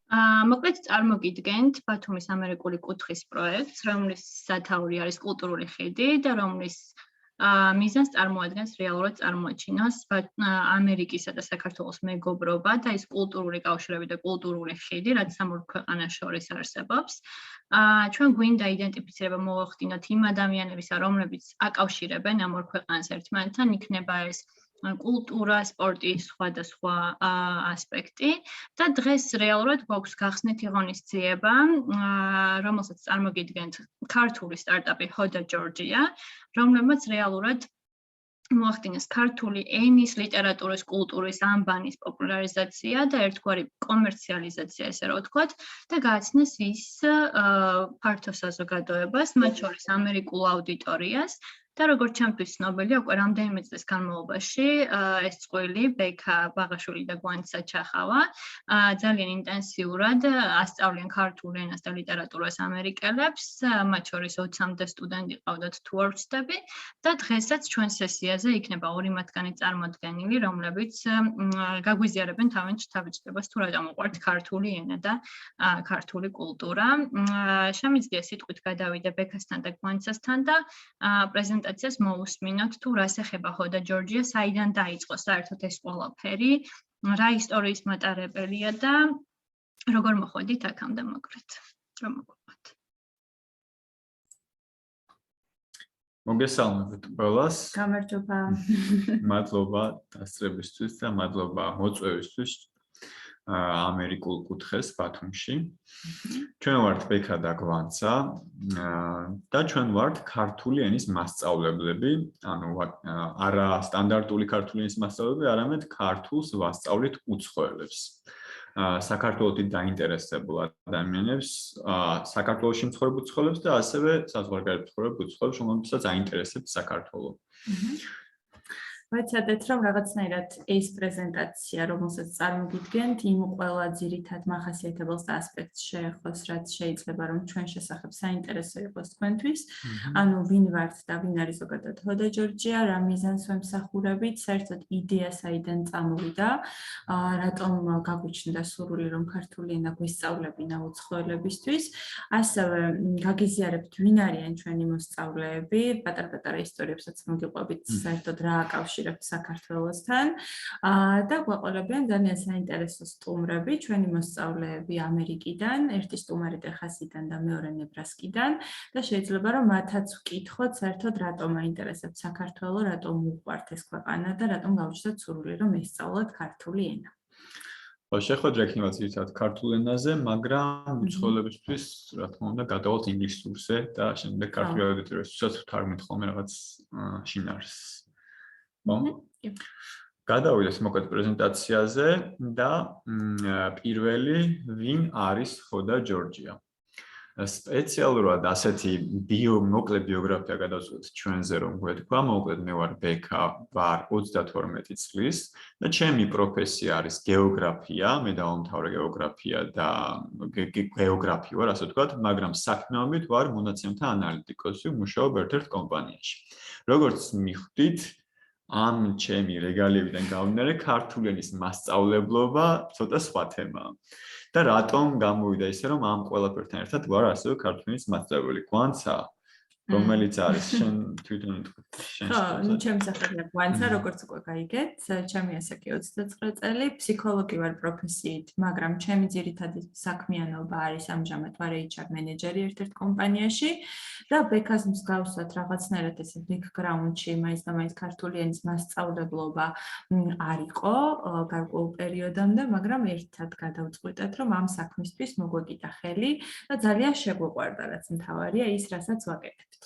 მოკლედ წარმოგიდგენთ ბათუმის ამერიკული კუთხის პროექტს, რომლის სათაური არის კულტურული ხიდი და რომლის მიზანს წარმოადგენს რეალურად წარმოაჩინოს ამერიკისა და საქართველოს მეგობრობა და ის კულტურული კავშირები და კულტურული ხიდი, რაც ამ ორ ქვეყანას შორის არსებობს. ჩვენ გვინდა იდენტიფიცირება მოვახდინოთ იმ ადამიანებისა, რომლებიც აკავშირებენ ამ ორ ქვეყანას ერთმანეთთან, იქნება ეს კულტურა, სპორტი, სხვადასხვა ასპექტი და დღეს რეალურად გვაქვს გახსნითი ღონისძიება, რომელსაც წარმოგიდგენთ ქართული სტარტაპი HodaGeorgia, რომლებმაც რეალურად მოახდინეს ქართული ენის, ლიტერატურის, კულტურის, ანბანის პოპულარიზაცია და ერთგვარი კომერციალიზაცია, ესე რომ ვთქვათ, და გააცნეს ის ფართო საზოგადოებას, მათ შორის ამერიკულ აუდიტორიას. და როგორც ჩემთვის ცნობილია, უკვე რამდენიმე წლის განმავლობაში ეს წყვილი, ბექა, ბაღაშვილი და გვანცა ჩახავა, ძალიან ინტენსიურად ასწავლიან ქართულ ენას და ლიტერატურას ამერიკელებს, მათ შორის 20-მდე სტუდენტი ყავდათ თუ არ ვცდები და დღესაც ჩვენ სესიაზე იქნება ორი მათგანი წარმოდგენილი, რომლებიც გაგვიზიარებენ თავის თუ რატომ უყვართ ქართული ენა და ქართული კულტურა. შემიძლია სიტყვით გადავიდე ბექასთან და გვანცასთან და პრეზენტაციას მოусმინოთ თუ რას ეხება HodaGeorgia, საიდან დაიწყო საერთოდ ეს ყველაფერი, რა ისტორიის მატარებელია და როგორ მოხვედით აქამდე მოკლედ. რომ მოგვიყვათ. მოგესალმებით ყველას. გამარჯობა. მადლობა დასწრებისთვის და მადლობა მოწვევისთვის ამერიკულ კუთხეს ბათუმში. ჩვენ ვართ ბექა და გვანცა და ჩვენ ვართ ქართული ენის მასწავლებლები, ანუ არა სტანდარტული ქართული ენის მასწავლებლები, არამედ ქართულს ვასწავლით უცხოელებს. საქართველოსით დაინტერესებულ ადამიანებს, საქართველოში მცხოვრებ უცხოელებს და ასევე საზღვარგარეთ მცხოვრებ უცხოელებს, რომლებსაც აინტერესებთ საქართველო. ვეცადეთ, რომ რაღაცნაირად ეს პრეზენტაცია, რომელსაც წარმოგიდგენთ, იმ ყველა ძირითად მახასიათებელს და ასპექტს შეეხოს, რაც შეიძლება რომ ჩვენ შესახებ საინტერესო იყოს თქვენთვის. ანუ ვინ ვართ და ვინ არის ზოგადად HodaGeorgia, რა მიზანს ვემსახურებით, საერთოდ იდეა საიდან წამოვიდა, რატომ გაგვიჩნდა სურვილი რომ ქართული ენა გვისწავლებინა უცხოელებისთვის, ასევე გაგიზიარებთ ვინ არიან ჩვენი მოსწავლეები, პატარ-პატარა ისტორიებსაც მოგიყვებით, საერთოდ რა აკავშირებთ საქართველოსთან და გვაყოლებიან ძალიან საინტერესო სტუმრები, ჩვენი მოსწავლეები ამერიკიდან, ერთი სტუმარი ტეხასიდან და მეორე ნებრასკიდან და შეიძლება რომ მათაც ვკითხოთ საერთოდ რატომ აინტერესებთ საქართველო, რატომ უყვართ ეს ქვეყანა და რატომ გავუჩნდათ სურვილი რომ ესწავლოთ ქართული ენა. შეხვედრა იქნება ძირითადად ქართულ ენაზე, მაგრამ უცხოელებისთვის, რა თქმა უნდა, გადავალთ ინგლისურზე და შემდეგ ქართული აუდიტორიისთვისაც ვთარგმნით ხოლმე რაღაც შინაარსს. გადავიდეთ მოკლედ პრეზენტაციაზე და პირველი ვინ არის HodaGeorgia. სპეციალურად ასეთი მოკლე ბიოგრაფია გადავწყვეტ ჩვენზე რომ გვეთქვა, მოკლედ მე ვარ ბექა, ვარ 32 წლის და ჩემი პროფესია არის გეოგრაფია, მე დავამთავრე გეოგრაფია და გეოგრაფი ვარ, ასე ვთქვათ, მაგრამ საქმეობით ვარ მონაცემთა ანალიტიკოსი, ვმუშაობ ერთ-ერთ კომპანიაში. როგორც მიხვდით, ამ ჩემი რეგალიებიდან გამომდინარე ქართული ენის მასწავლებლობა ცოტა სხვა თემაა. და რატომ გამოვიდა ისე რომ ამ ყველაფერთან ერთად ვარ ასევე ქართული ენის მასწავლებელი გვანცა, რომელიც არის შენ თვითონ შენ ხო, ჩემი სახელია გვანცა, როგორც უკვე გაიგეთ, ჩემი ასაკი 29 წელი, ფსიქოლოგი ვარ პროფესიით, მაგრამ ჩემი ძირითადი საქმიანობა არის ამჟამად ვარ HR მენეჯერი ერთ-ერთ კომპანიაში და ბექას მსგავსად რაღაცნაირად ესე ბექგრაუნდში მაინც და მაინც ქართული ენის მასწავლებლობა არ იყო გარკვეულ პერიოდამდე, მაგრამ ერთად გადავწყვიტეთ, რომ ამ საქმისთვის მოგვეკიდა ხელი და ძალიან შეგვიყვარდა, რაც მთავარია ის, რასაც ვაკეთებთ.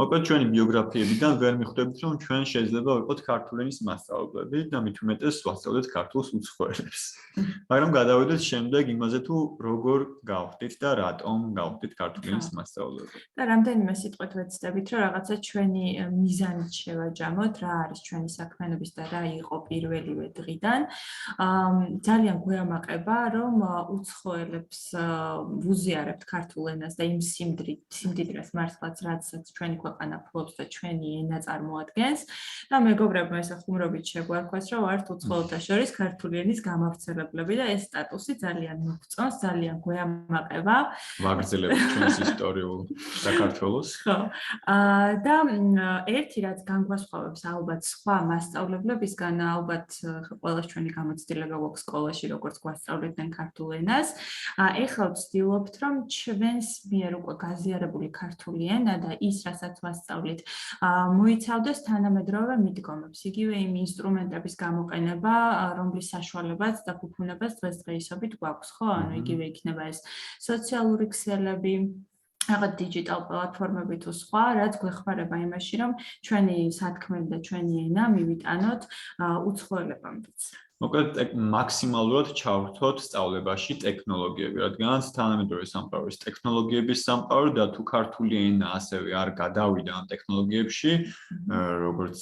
მოკლედ ჩვენი ბიოგრაფიებიდან ვერ მიხვდებით რომ ჩვენ შეიძლება ვიყოთ ქართული ენის მასწავლებლები და მით უმეტეს ვასწავლეთ ქართულს უცხოელებს. მაგრამ გადავიდეთ შემდეგ იმაზე თუ როგორ გავხდით და რატომ გავხდით ქართული ენის მასწავლებლები. და რამდენიმე სიტყვით ვეცდებით რომ რაღაცა ჩვენი მიზანით შევაჯამოთ, რა არის ჩვენი საქმიანობის და რა იყო პირველივე დღიდან. ძალიან გვეამაყება რომ უცხოელებს ვუზიარებთ ქართულ ენას და იმ სიმდიდრეს მართლაც რაცაც ჩვენი ქვეყანა ფლობს და ჩვენი ენა წარმოადგენს და მეგობრებმა ესე ხუმრობით შეგვარქვას, რომ ვართ უცხოელთა შორის ქართული ენის გამავრცელებლები და ეს სტატუსი ძალიან მოგწონს, ძალიან გვეამაყება. ვაგრძელებთ ჩვენს ისტორიულ საქართველოს. ხო. და ერთი რაც განგვასხვავებს ალბათ სხვა მასწავლებლებისგან, ალბათ ყველა ჩვენი გამოცდილება გვაქვს სკოლაში, როგორც გვასწავლებდნენ ქართულ ენას. ეხლა ვცდილობთ, რომ ჩვენს მიერ უკვე გაზიარებული ქართული ენა და ის, რასაც ვასწავლით, მოიცავდეს თანამედროვე მიდგომებს, იგივე იმ ინსტრუმენტების გამოყენება, რომლის საშუალებაც და ფუფუნებას დღესდღეობით გვაქვს, ხო? ანუ იგივე იქნება ეს სოციალური ქსელები, რაღაც დიჯიტალ პლატფორმები თუ სხვა, რაც გვეხმარება იმაში, რომ ჩვენი სათქმელი და ჩვენი ენა მივიტანოთ უცხოელებამდეც. მოკლედ მაქსიმალურად ჩავრთოთ სწავლებაში ტექნოლოგიები, რადგანაც თანამედროვე სამყაროს ტექნოლოგიების სამყარო და თუ ქართული ენა ასევე არ გადავიდა ამ ტექნოლოგიებში, როგორც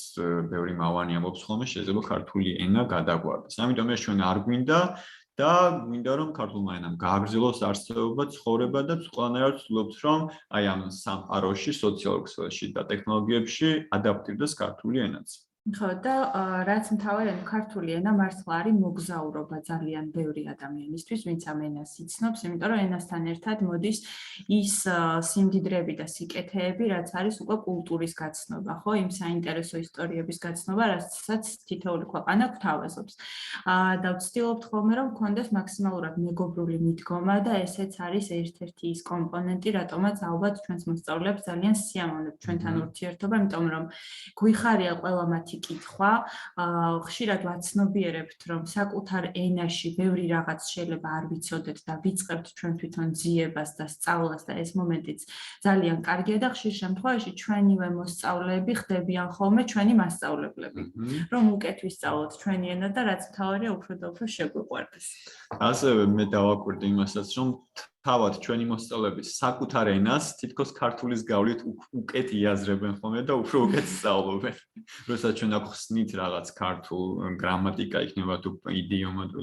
ბევრი მავანი ამბობს ხოლმე, შეიძლება ქართული ენა გადაგვარდეს. ამიტომ ეს ჩვენ არ გვინდა და გვინდა რომ ქართულმა ენამ გააგრძელოს არსებობა, ცხოვრება და ყველანაირად ვცდილობთ რომ აი ამ სამყაროში, სოციალურ ქსელში და ტექნოლოგიებში ადაპტირდეს ქართული ენაც. ხო და რაც მთავარი ქართული ენა მართლა არის მოგზაურობა ძალიან ბევრი ადამიანისთვის, ვინც ამ ენას იცნობს, იმიტომ რომ ენასთან ერთად მოდის ის სიმდიდრეები და სიკეთეები, რაც არის უკვე კულტურის გაცნობა, ხო, იმ საინტერესო ისტორიების გაცნობა, რასაც თითოეული ქვეყანა გვთავაზობს. და ვცდილობთ ხოლმე რომ გქონდეს მაქსიმალურად მეგობრული მიდგომა და ესეც არის ერთ-ერთი ის კომპონენტი, რატომაც ალბათ ჩვენს მოსწავლეებს ძალიან სიამოვნებთ ჩვენთან ურთიერთობა, იმიტომ რომ გვიხარია ყველა მათი კითხვა, ხშირად ვაცნობიერებთ, რომ საკუთარ ენაში ბევრი რაღაც შეიძლება არ ვიცოდეთ და ვიწყებთ ჩვენ თვითონ ძიებას და სწავლას და ეს მომენტიც ძალიან კარგია და ხშირ შემთხვევაში ჩვენივე მოსწავლეები ხდებიან ხოლმე ჩვენი მასწავლებლები, რომ უკეთ ვისწავლოთ ჩვენი ენა და რაც მთავარია უფრო და უფრო შეგვიყვარდეს. ასევე მე დავაკვირდი იმასაც, რომ თავად ჩვენი მოსწავლეები საკუთარ ენას თითქოს ქართულის გავლით უკეთ იაზრებენ ხოლმე და უფრო უკეთ სწავლობენ. როდესაც ჩვენ ახსნით რაღაც ქართულ გრამატიკა იქნება თუ იდიომა თუ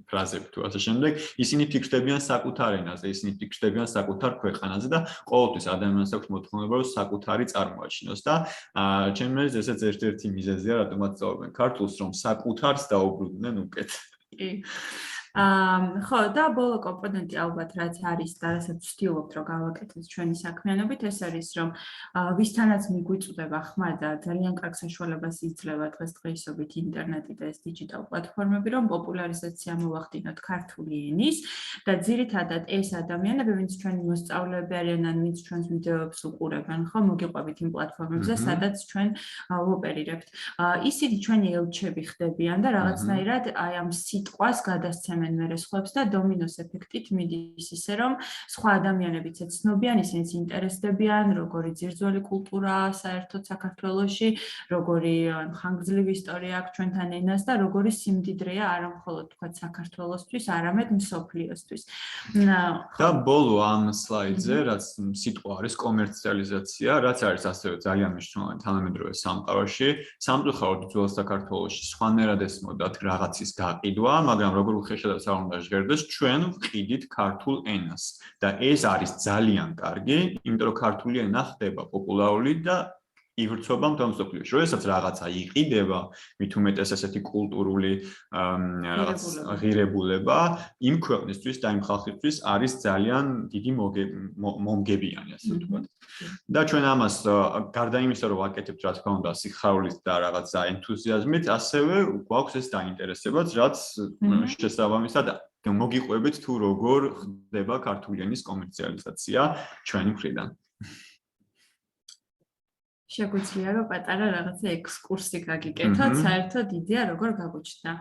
ფრაზები თუ ასე შემდეგ, ისინი ფიქსდებიან საკუთარ ენაზე, ისინი ფიქსდებიან საკუთარ ქვეყანაზე და ყოველთვის ადამიანს აქვს მოთხოვნება რომ საკუთარი წარმოაჩინოს და ჩემი აზრით ესეც ერთ-ერთი მიზეზია რატომაც სწავლობენ ქართულს, რომ საკუთარს დაუბრუნდნენ უკეთ. ხო და ბოლო კომპონენტი ალბათ რაც არის და რასაც ვცდილობთ რომ გავაკეთოთ ჩვენი საქმიანობით, ეს არის რომ ვისთანაც მიგვიწვდება ხმა და ძალიან კარგ საშუალებას იძლევა დღესდღეობით ინტერნეტი და ეს დიჯიტალ პლატფორმები, რომ პოპულარიზაცია მოვახდინოთ ქართული ენის და ძირითადად ეს ადამიანები, ვინც ჩვენი მოსწავლეები არიან, ან ვინც ჩვენს ვიდეოებს უყურებენ, ხო, მოგიყვებით იმ პლატფორმებზე, სადაც ჩვენ ვოპერირებთ. ისინი ჩვენი ელჩები ხდებიან და რაღაცნაირად აი ამ სიტყვას გადასცემენ მერე სხვებს და დომინოს ეფექტით მიდის ისე რომ სხვა ადამიანებიც ეცნობიან, ისინიც ინტერესდებიან, როგორი ძირძველი კულტურაა საერთოდ საქართველოში, როგორი ხანგრძლივი ისტორია აქვს ჩვენთან ენას და როგორი სიმდიდრეა არა მხოლოდ თქვა საქართველოსთვის, არამედ მსოფლიოსთვის. და ბოლო ამ სლაიდზე, რაც სიტყვა არის კომერციალიზაცია, რაც არის ასევე ძალიან მნიშვნელოვანი თანამედროვე სამყაროში, სამწუხაროდ ძველ საქართველოში სხვანაირად ესმოდათ რაღაცის გაყიდვა, მაგრამ როგორ უხეშად არ უნდა ჟღერდეს, ჩვენ ვყიდით ქართულ ენას და ეს არის ძალიან კარგი, იმიტომ რომ ქართული ენა ხდება პოპულარული და ივრცობა მთელ მსოფლიოში. როდესაც რაღაცა იყიდება, მით უმეტეს ესეთი კულტურული რაღაც ღირებულება, იმ ქვეყნისთვის და იმ ხალხისთვის არის ძალიან დიდი მომგებიანი, ასე ვთქვათ. და ჩვენ ამას გარდა იმისა, რომ ვაკეთებთ, რა თქმა უნდა, სიხარულით და რაღაცა ენთუზიაზმით, ასევე გვაქვს ეს დაინტერესებაც, რაც შესაბამისად მოგიყვებით თუ როგორ ხდება ქართული ენის კომერციალიზაცია ჩვენი მხრიდან. შეგვიძლია რომ პატარა რაღაცა ექსკურსი გაგიკეთოთ, საერთოდ იდეა როგორ გაგვიჩნდა.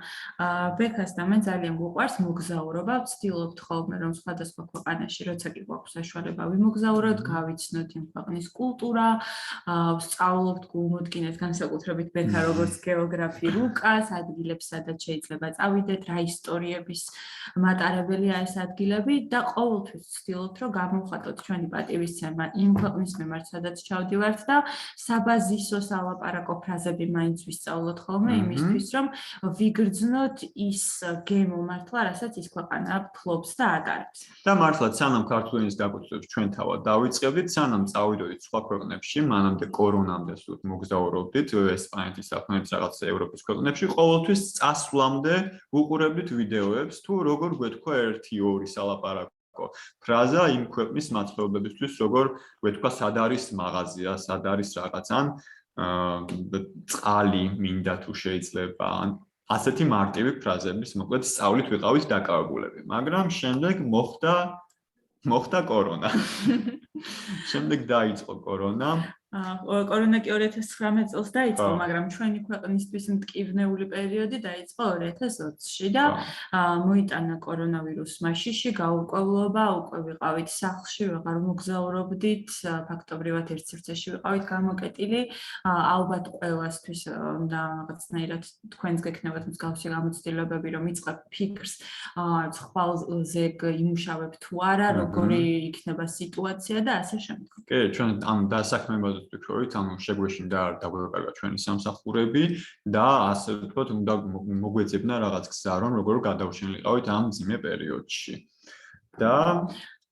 ბექას და მე ძალიან გვყვარს მოგზაურობა, ვცდილობთ ხოლმე რომ სხვადასხვა ქვეყანაში, როცა კი გვაქვს საშუალება ვიმოგზაუროთ, გავიცნოთ იმ ქვეყნის კულტურა, ვსწავლობთ, გულმოდგინეთ განსაკუთრებით ბექა როგორც გეოგრაფი რუკას, ადგილებს, სადაც შეიძლება წავიდეთ, რა ისტორიების მატარებელია ეს ადგილები და ყოველთვის ვცდილობთ რომ გამოვხატოთ ჩვენი პატივისცემა იმ ქვეყნის მიმართ, სადაც ჩავდივართ და საბაზისო სალაპარაკო ფრაზები მაინც ვისწავლოთ ხოლმე იმისთვის, რომ ვიგრძნოთ ის გემო მართლა, რასაც ის ქვეყანა ფლობს და ატარებს. და მართლა სანამ ქართული ენის გაკუთვნილებს ჩვენ თავად დავიწყებდით, სანამ წავიდოდით სხვა ქვეყნებში, მანამდე კორონამდე სულ მოგზაურობდით ესპანეთის, საფრანგეთის რაღაც ევროპის ქვეყნებში, ყოველთვის წასვლამდე ვუყურებდით ვიდეოებს თუ როგორ გვეთქვა 1-2 სალაპარაკო ფრაზა იმ ქვეყნის მაწყობლებისთვის, როგორ გვეთქვა სად არის მაღაზია, სად არის რაღაც ან წყალი მინდა თუ შეიძლება ან ასეთი მარტივი ფრაზების მოკლედ სწავლით ვიყავით დაკავებულები, მაგრამ შემდეგ მოხდა კორონა. შემდეგ დაიწყო კორონა. კორონა კი 2019 წელს დაიწყო, მაგრამ ჩვენი ქვეყნისთვის მტკივნეული პერიოდი დაიწყო 2020-ში და მოიტანა კორონავირუსმა შიში, გაურკვევლობა, უკვე ვიყავით სახლში, ვეღარ მოგზაურობდით, ფაქტობრივად ერთ სივრცეში ვიყავით გამოკეტილი. ალბათ ყველასთვის და რაღაცნაირად თქვენს გექნებათ მსგავსი გამოცდილებები, რომ იწყებ ფიქრს, ხვალზე იმუშავებ თუ არა, როგორი იქნება სიტუაცია და ასე შემდეგ. კი, ჩვენ ამ დასაქმებაზე ვფიქრობთ, ანუ შეგვეშინდა არ დაგვეკარგა ჩვენი სამსახურები და ასე ვთქვათ, უნდა მოგვეძებნა რაღაც გზა, რომ როგორ გადავშენილიყავით ამ მძიმე პერიოდში.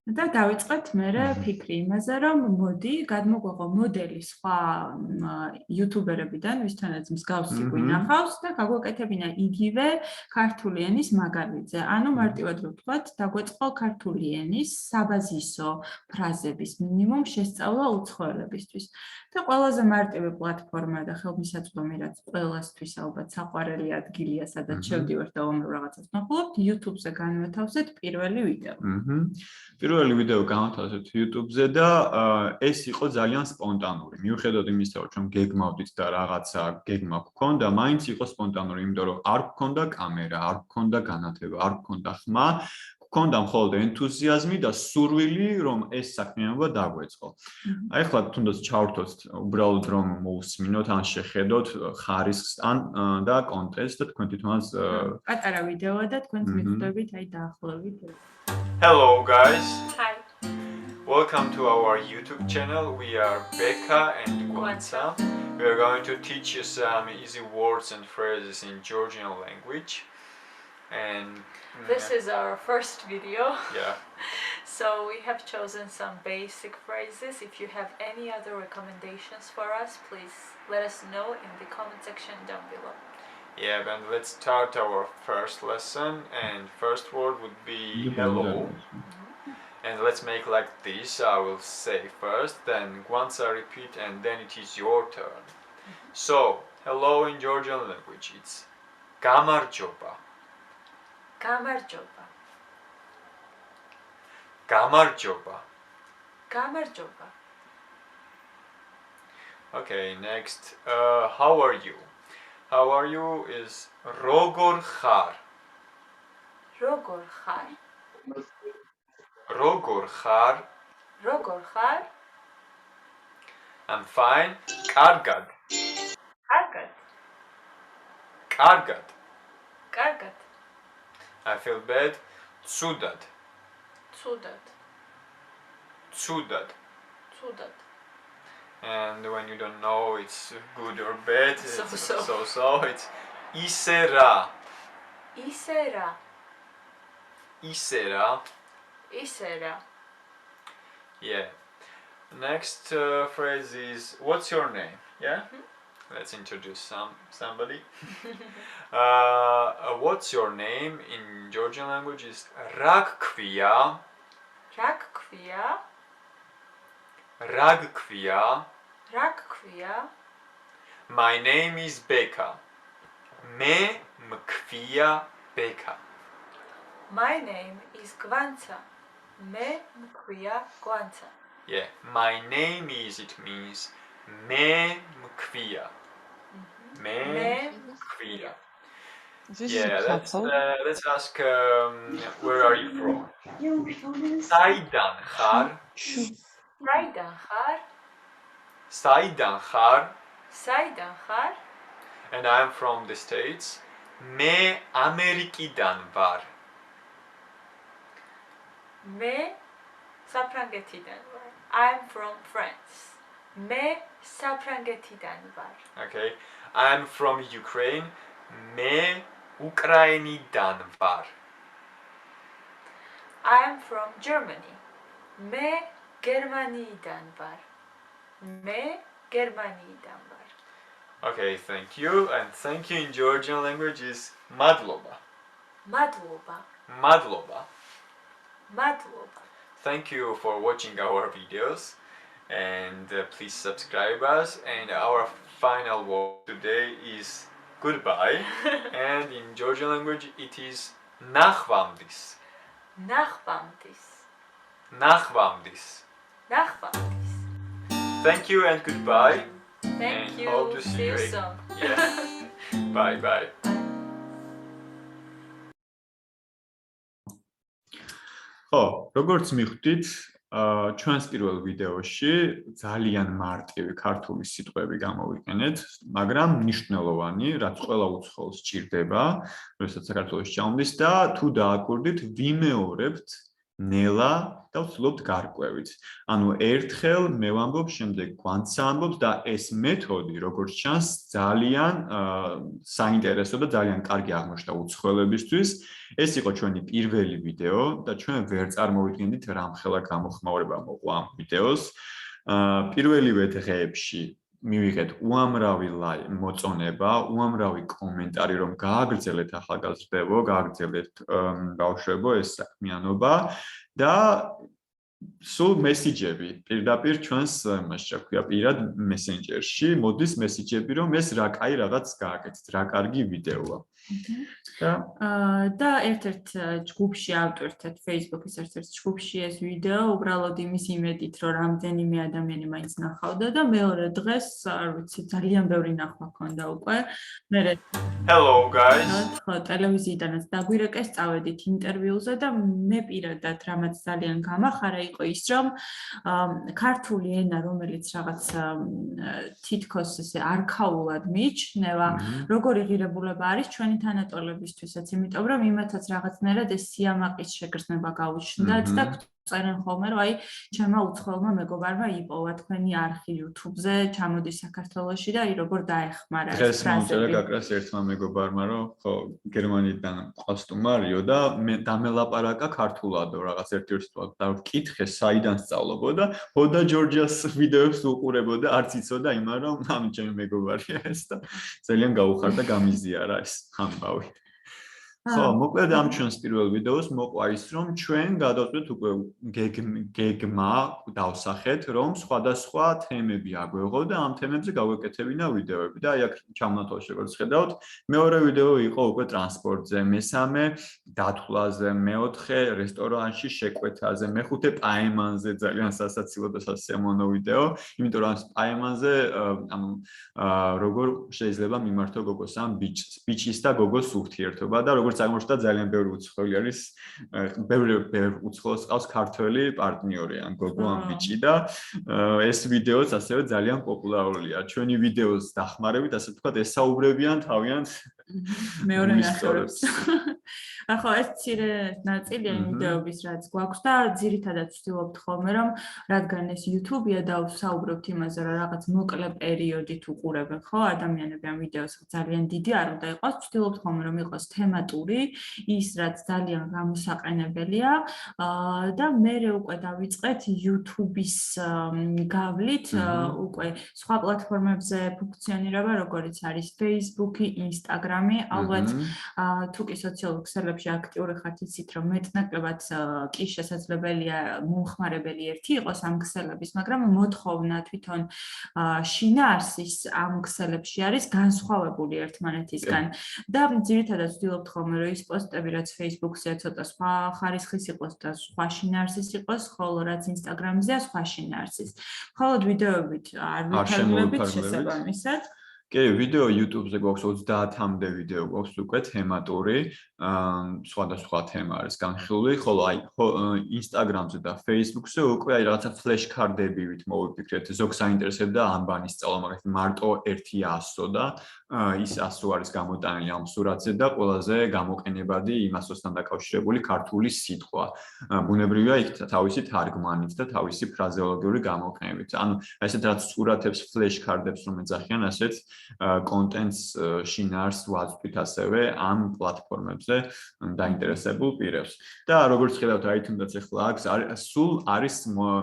და დავიწყეთ მერე ფიქრი იმაზე, რომ მოდი გადმოგვეღო მოდელი სხვა იუთუბერებიდან, ვისთანაც მსგავსი გვინახავს და გაგვეკეთებინა იგივე ქართული ენის მაგალითზე. ანუ მარტივად ვთქვათ, დაგვეწყო ქართული ენის საბაზისო ფრაზების მინიმუმ შესწავლა უცხოელებისთვის. და ყველაზე მარტივი პლატფორმა და ხელმისაწვდომი, რაც ყველასთვის ალბათ საყვარელი ადგილია, სადაც შევდივართ და უამრავ რაღაცას ვნახულობთ, YouTube-ზე განვათავსეთ პირველი ვიდეო. პირველი ვიდეო განვათავსეთ YouTube-ზე და ეს იყო ძალიან სპონტანური. მიუხედავად იმისა, რომ გეგმავდით და რაღაცა გეგმა გქონდა, მაინც იყო სპონტანური, იმიტომ რომ არ გქონდა კამერა, არ გქონდა განათება, არ გქონდა ხმა, გქონდა მხოლოდ ენთუზიაზმი და სურვილი, რომ ეს საქმიანობა დაგვეწყო. აი ახლა თუნდაც ჩავრთოთ, უბრალოდ რომ მოусმინოთ, ან შეხედოთ ხარისხს და კონტენტს და თქვენ თვითონაც პატარა ვიდეოა და თქვენს მიხვდებით, აი დაახლოებით. Hello guys. Hi. Welcome to our YouTube channel. We are Becca and Guanza. We are going to teach you some easy words and phrases in Georgian language. And this is our first video. Yeah. So we have chosen some basic phrases. If you have any other recommendations for us, please let us know in the comment section down below. Yeah, and let's start our first lesson. And first word would be hello. And let's make like this. I will say first, then once I repeat, and then it is your turn. So, hello in Georgian language. It's gamarjoba. Gamarjoba. Gamarjoba. Gamarjoba. Okay, next. How are you? How are you is rogor khar. Rogor khar. Rogor khar. Rogor khar. I'm fine. Kargad. Kargad. Kargad. Kargad. I feel bad. Tsudad. Tsudad. Tsudad. Tsudad. And when you don't know it's good or bad, So. it's isera. Isera. Isera. Isera. Yeah. Next phrase is what's your name? Yeah. Let's introduce somebody. What's your name in Georgian language is ragkvia. Ragkvia. Ragkvia. Ragkvia. My name is Becca. Me mkvia Becca. My name is Guanza. Me mkvia Guanza. Yeah, my name is, it means me mkvia. Me mkvia. Yeah, let's ask where are you from? Saidan khar. Saidan khar. Saidan khar. Saidan khar. And I'm from the States. Me Amerikidan var. Me საფრანგეთიდან ვარ. I'm from France. მე საფრანგეთიდან ვარ. Okay. I'm from Ukraine. მე უკრაინიდან ვარ. I'm from Germany. მე გერმანიიდან ვარ. მე გერმანიიდან ვარ. Okay, thank you. And thank you in Georgian language is madloba. მადლობა. Madloba. მადლობა. Thank you for watching our videos and please subscribe us, and our final word today is goodbye and in Georgian language it is ნახვამდის. ნახვამდის. ნახვამდის. ნახვამდის. Thank you and goodbye. Thank And you. hope to See you again. soon. Yeah. Bye bye. ხო, როგორც მიხვდით, ჩვენს პირველ ვიდეოში ძალიან მარტივი ქართული სიტყვები გამოვიყენეთ, მაგრამ მნიშვნელოვანი, რაც ყველა უცხოელს სჭირდება, როდესაც საქართველოში ჩავმდის და თუ დააკვირდით, ვიმეორებთ ნელა და ვცდილობთ გარკვევით. ანუ ერთხელ მე ვამბობ, შემდეგ გვანც ამბობს და ეს მეთოდი, როგორც ჩანს, ძალიან საინტერესო და ძალიან კარგი აღმოჩნდა უცხოელებისთვის. ეს იყო ჩვენი პირველი ვიდეო და ჩვენ ვერ წარმოვიდგენდით რამხელა გამოხმაურება მოყვა ამ ვიდეოს. პირველივე დღეებში მივიღეთ უამრავი მოწონება, უამრავი კომენტარი, რომ გააგრძელეთ ახალგაზრდებო, გააგრძელეთ ბავშვებო ეს საქმიანობა და სულ მესიჯები პირდაპირ ჩვენს იმაში რა ქვია პირად მესენჯერში მოდის მესიჯები, რომ ეს რა კაი რაღაც გააკეთეთ, რა კარგი ვიდეოა. და ერთ-ერთ ჯგუფში ავტვირთეთ Facebook-ის ერთ-ერთ ჯგუფში ეს ვიდეო, უბრალოდ იმის იმედით, რომ რამდენიმე ადამიანი მაინც ნახავდა და მეორე დღეს, არ ვიცი, ძალიან ბევრი ნახვა ჰქონდა უკვე. Hello guys. ხო, ტელევიზიიდანაც დაგვირეკეს, წავედით ინტერვიუზე და მე პირადად რამაც ძალიან გამახარა იყო ის, რომ ქართული ენა, რომელიც რაღაც თითქოს ესე არქაულად მიიჩნევა, როგორი ღირებულება არის ჩვენი თანატოლებისთვისაც, იმიტომ რომ იმათაც რაღაცნაირად ეს სიამაყის შეგრძნება გაუჩნდათ და წერენ ხოლმე, რომ აი, ჩემმა უცხოელმა მეგობარმა იპოვა თქვენი არხი YouTube-ზე, ჩამოდის საქართველოში და აი როგორ დაეხმარა ეს დღეს მომწერა ფრაზები. გაკრას ერთმა მეგობარმა, რომ ხო, გერმანიიდან ყასტუმარიო და მე დამელაპარაკა ქართულადო, რაღაც ერთ-ერთი თვლა და ვკითხე, საიდან სწავლობოდა, HodaGeorgia-ს ვიდეოებს უყურებოდა, არც იცოდა იმან, რომ ამი ჩემი მეგობარია ეს და ძალიან გაუხარდა, გამიზიარა ეს ამბავი. ხო, მოკლედ ამ ჩვენს პირველ ვიდეოს მოყვა ის, რომ ჩვენ გადავწყვეტ უკვე გეგმა დავსახეთ, რომ სხვადასხვა თემები აგვეღო და ამ თემებზე გავეკეთებინა ვიდეოები და აი აქ ჩამონათვალში როგორც ხედავთ, მეორე ვიდეო იყო უკვე ტრანსპორტზე, მესამე დათვლაზე, მეოთხე რესტორანში შეკვეთაზე, მეხუთე პაემანზე ძალიან სასაცილო და სასიამოვნო ვიდეო, იმიტომ რომ პაემანზე როგორ შეიძლება მიმართო გოგოს ამ ბიჭის და გოგოს ურთიერთობა და როგორც აღმოჩნდა ძალიან ბევრი უცხოელი არის, ბევრი უცხოელს ყავს ქართველი პარტნიორი ან გოგო ან ბიჭი და ეს ვიდეოც ასევე ძალიან პოპულარულია. ჩვენი ვიდეოს დახმარებით, ასე ვთქვათ, ესაუბრებიან თავიანთ მეორე ნახევრებს. ახლა ეს მცირე ნაწილია იმ ვიდეოების, რაც გვაქვს და ძირითადად ვცდილობთ ხოლმე, რომ რადგან ეს YouTube-ია და ვსაუბრობთ იმაზე, რომ რაღაც მოკლე პერიოდით უყურებენ, ხო, ადამიანები ამ ვიდეოს ძალიან დიდი არ უნდა იყოს, ვცდილობთ ხოლმე, რომ იყოს თემატური, ის რაც ძალიან გამოსაყენებელია და მერე უკვე დავიწყეთ YouTube-ის გავლით, უკვე სხვა პლატფორმებზე ფუნქციონირება, როგორც არის Facebook-ი, Instagram-ი, ალბათ თუ კი სოციალურ ქსელებში აქტიური ხართ, იცით, რომ მეტნაკლებად კი შესაძლებელია მომხმარებელი ერთი იყოს ამ ქსელების, მაგრამ მოთხოვნა თვითონ შინაარსის ამ ქსელებში არის განსხვავებული ერთმანეთისგან და ძირითადად ვცდილობთ ხოლმე, რომ ის პოსტები, რაც Facebook-ზე ცოტა სხვა ხარისხის იყოს და სხვა შინაარსის იყოს, ხოლო რაც Instagram-ზეა სხვა შინაარსის. მხოლოდ ვიდეოებით არ ვიფარგლებით შესაბამისად. კი, ვიდეო YouTube-ზე გვაქვს 30-მდე ვიდეო გვაქვს უკვე თემატური, სხვადასხვა თემა არის განხილული, ხოლო აი Instagram-ზე და Facebook-ზე უკვე აი რაღაცა ფლეშ-ქარდებივით მოვიფიქრეთ, ზოგს აინტერესებდა ანბანის სწავლა, მაგალითად მარტო 1-100 და ის 100 არის გამოტანილი ამ სურათზე და ყველაზე გამოყენებადი იმასთან დაკავშირებული ქართული სიტყვა. ბუნებრივია იქ თავისი თარგმანით და თავისი ფრაზეოლოგიური გამოყენებით. ანუ ესეთ რაც სურათებს ფლეშ-ქარდებს რომ ეძახიან, ასეთ კონტენტს შინაარს ვაწვდით ასევე ამ პლატფორმებზე დაინტერესებულ პირებს. და როგორც ხედავთ, აი თუნდაც ახლა აქ სულ არის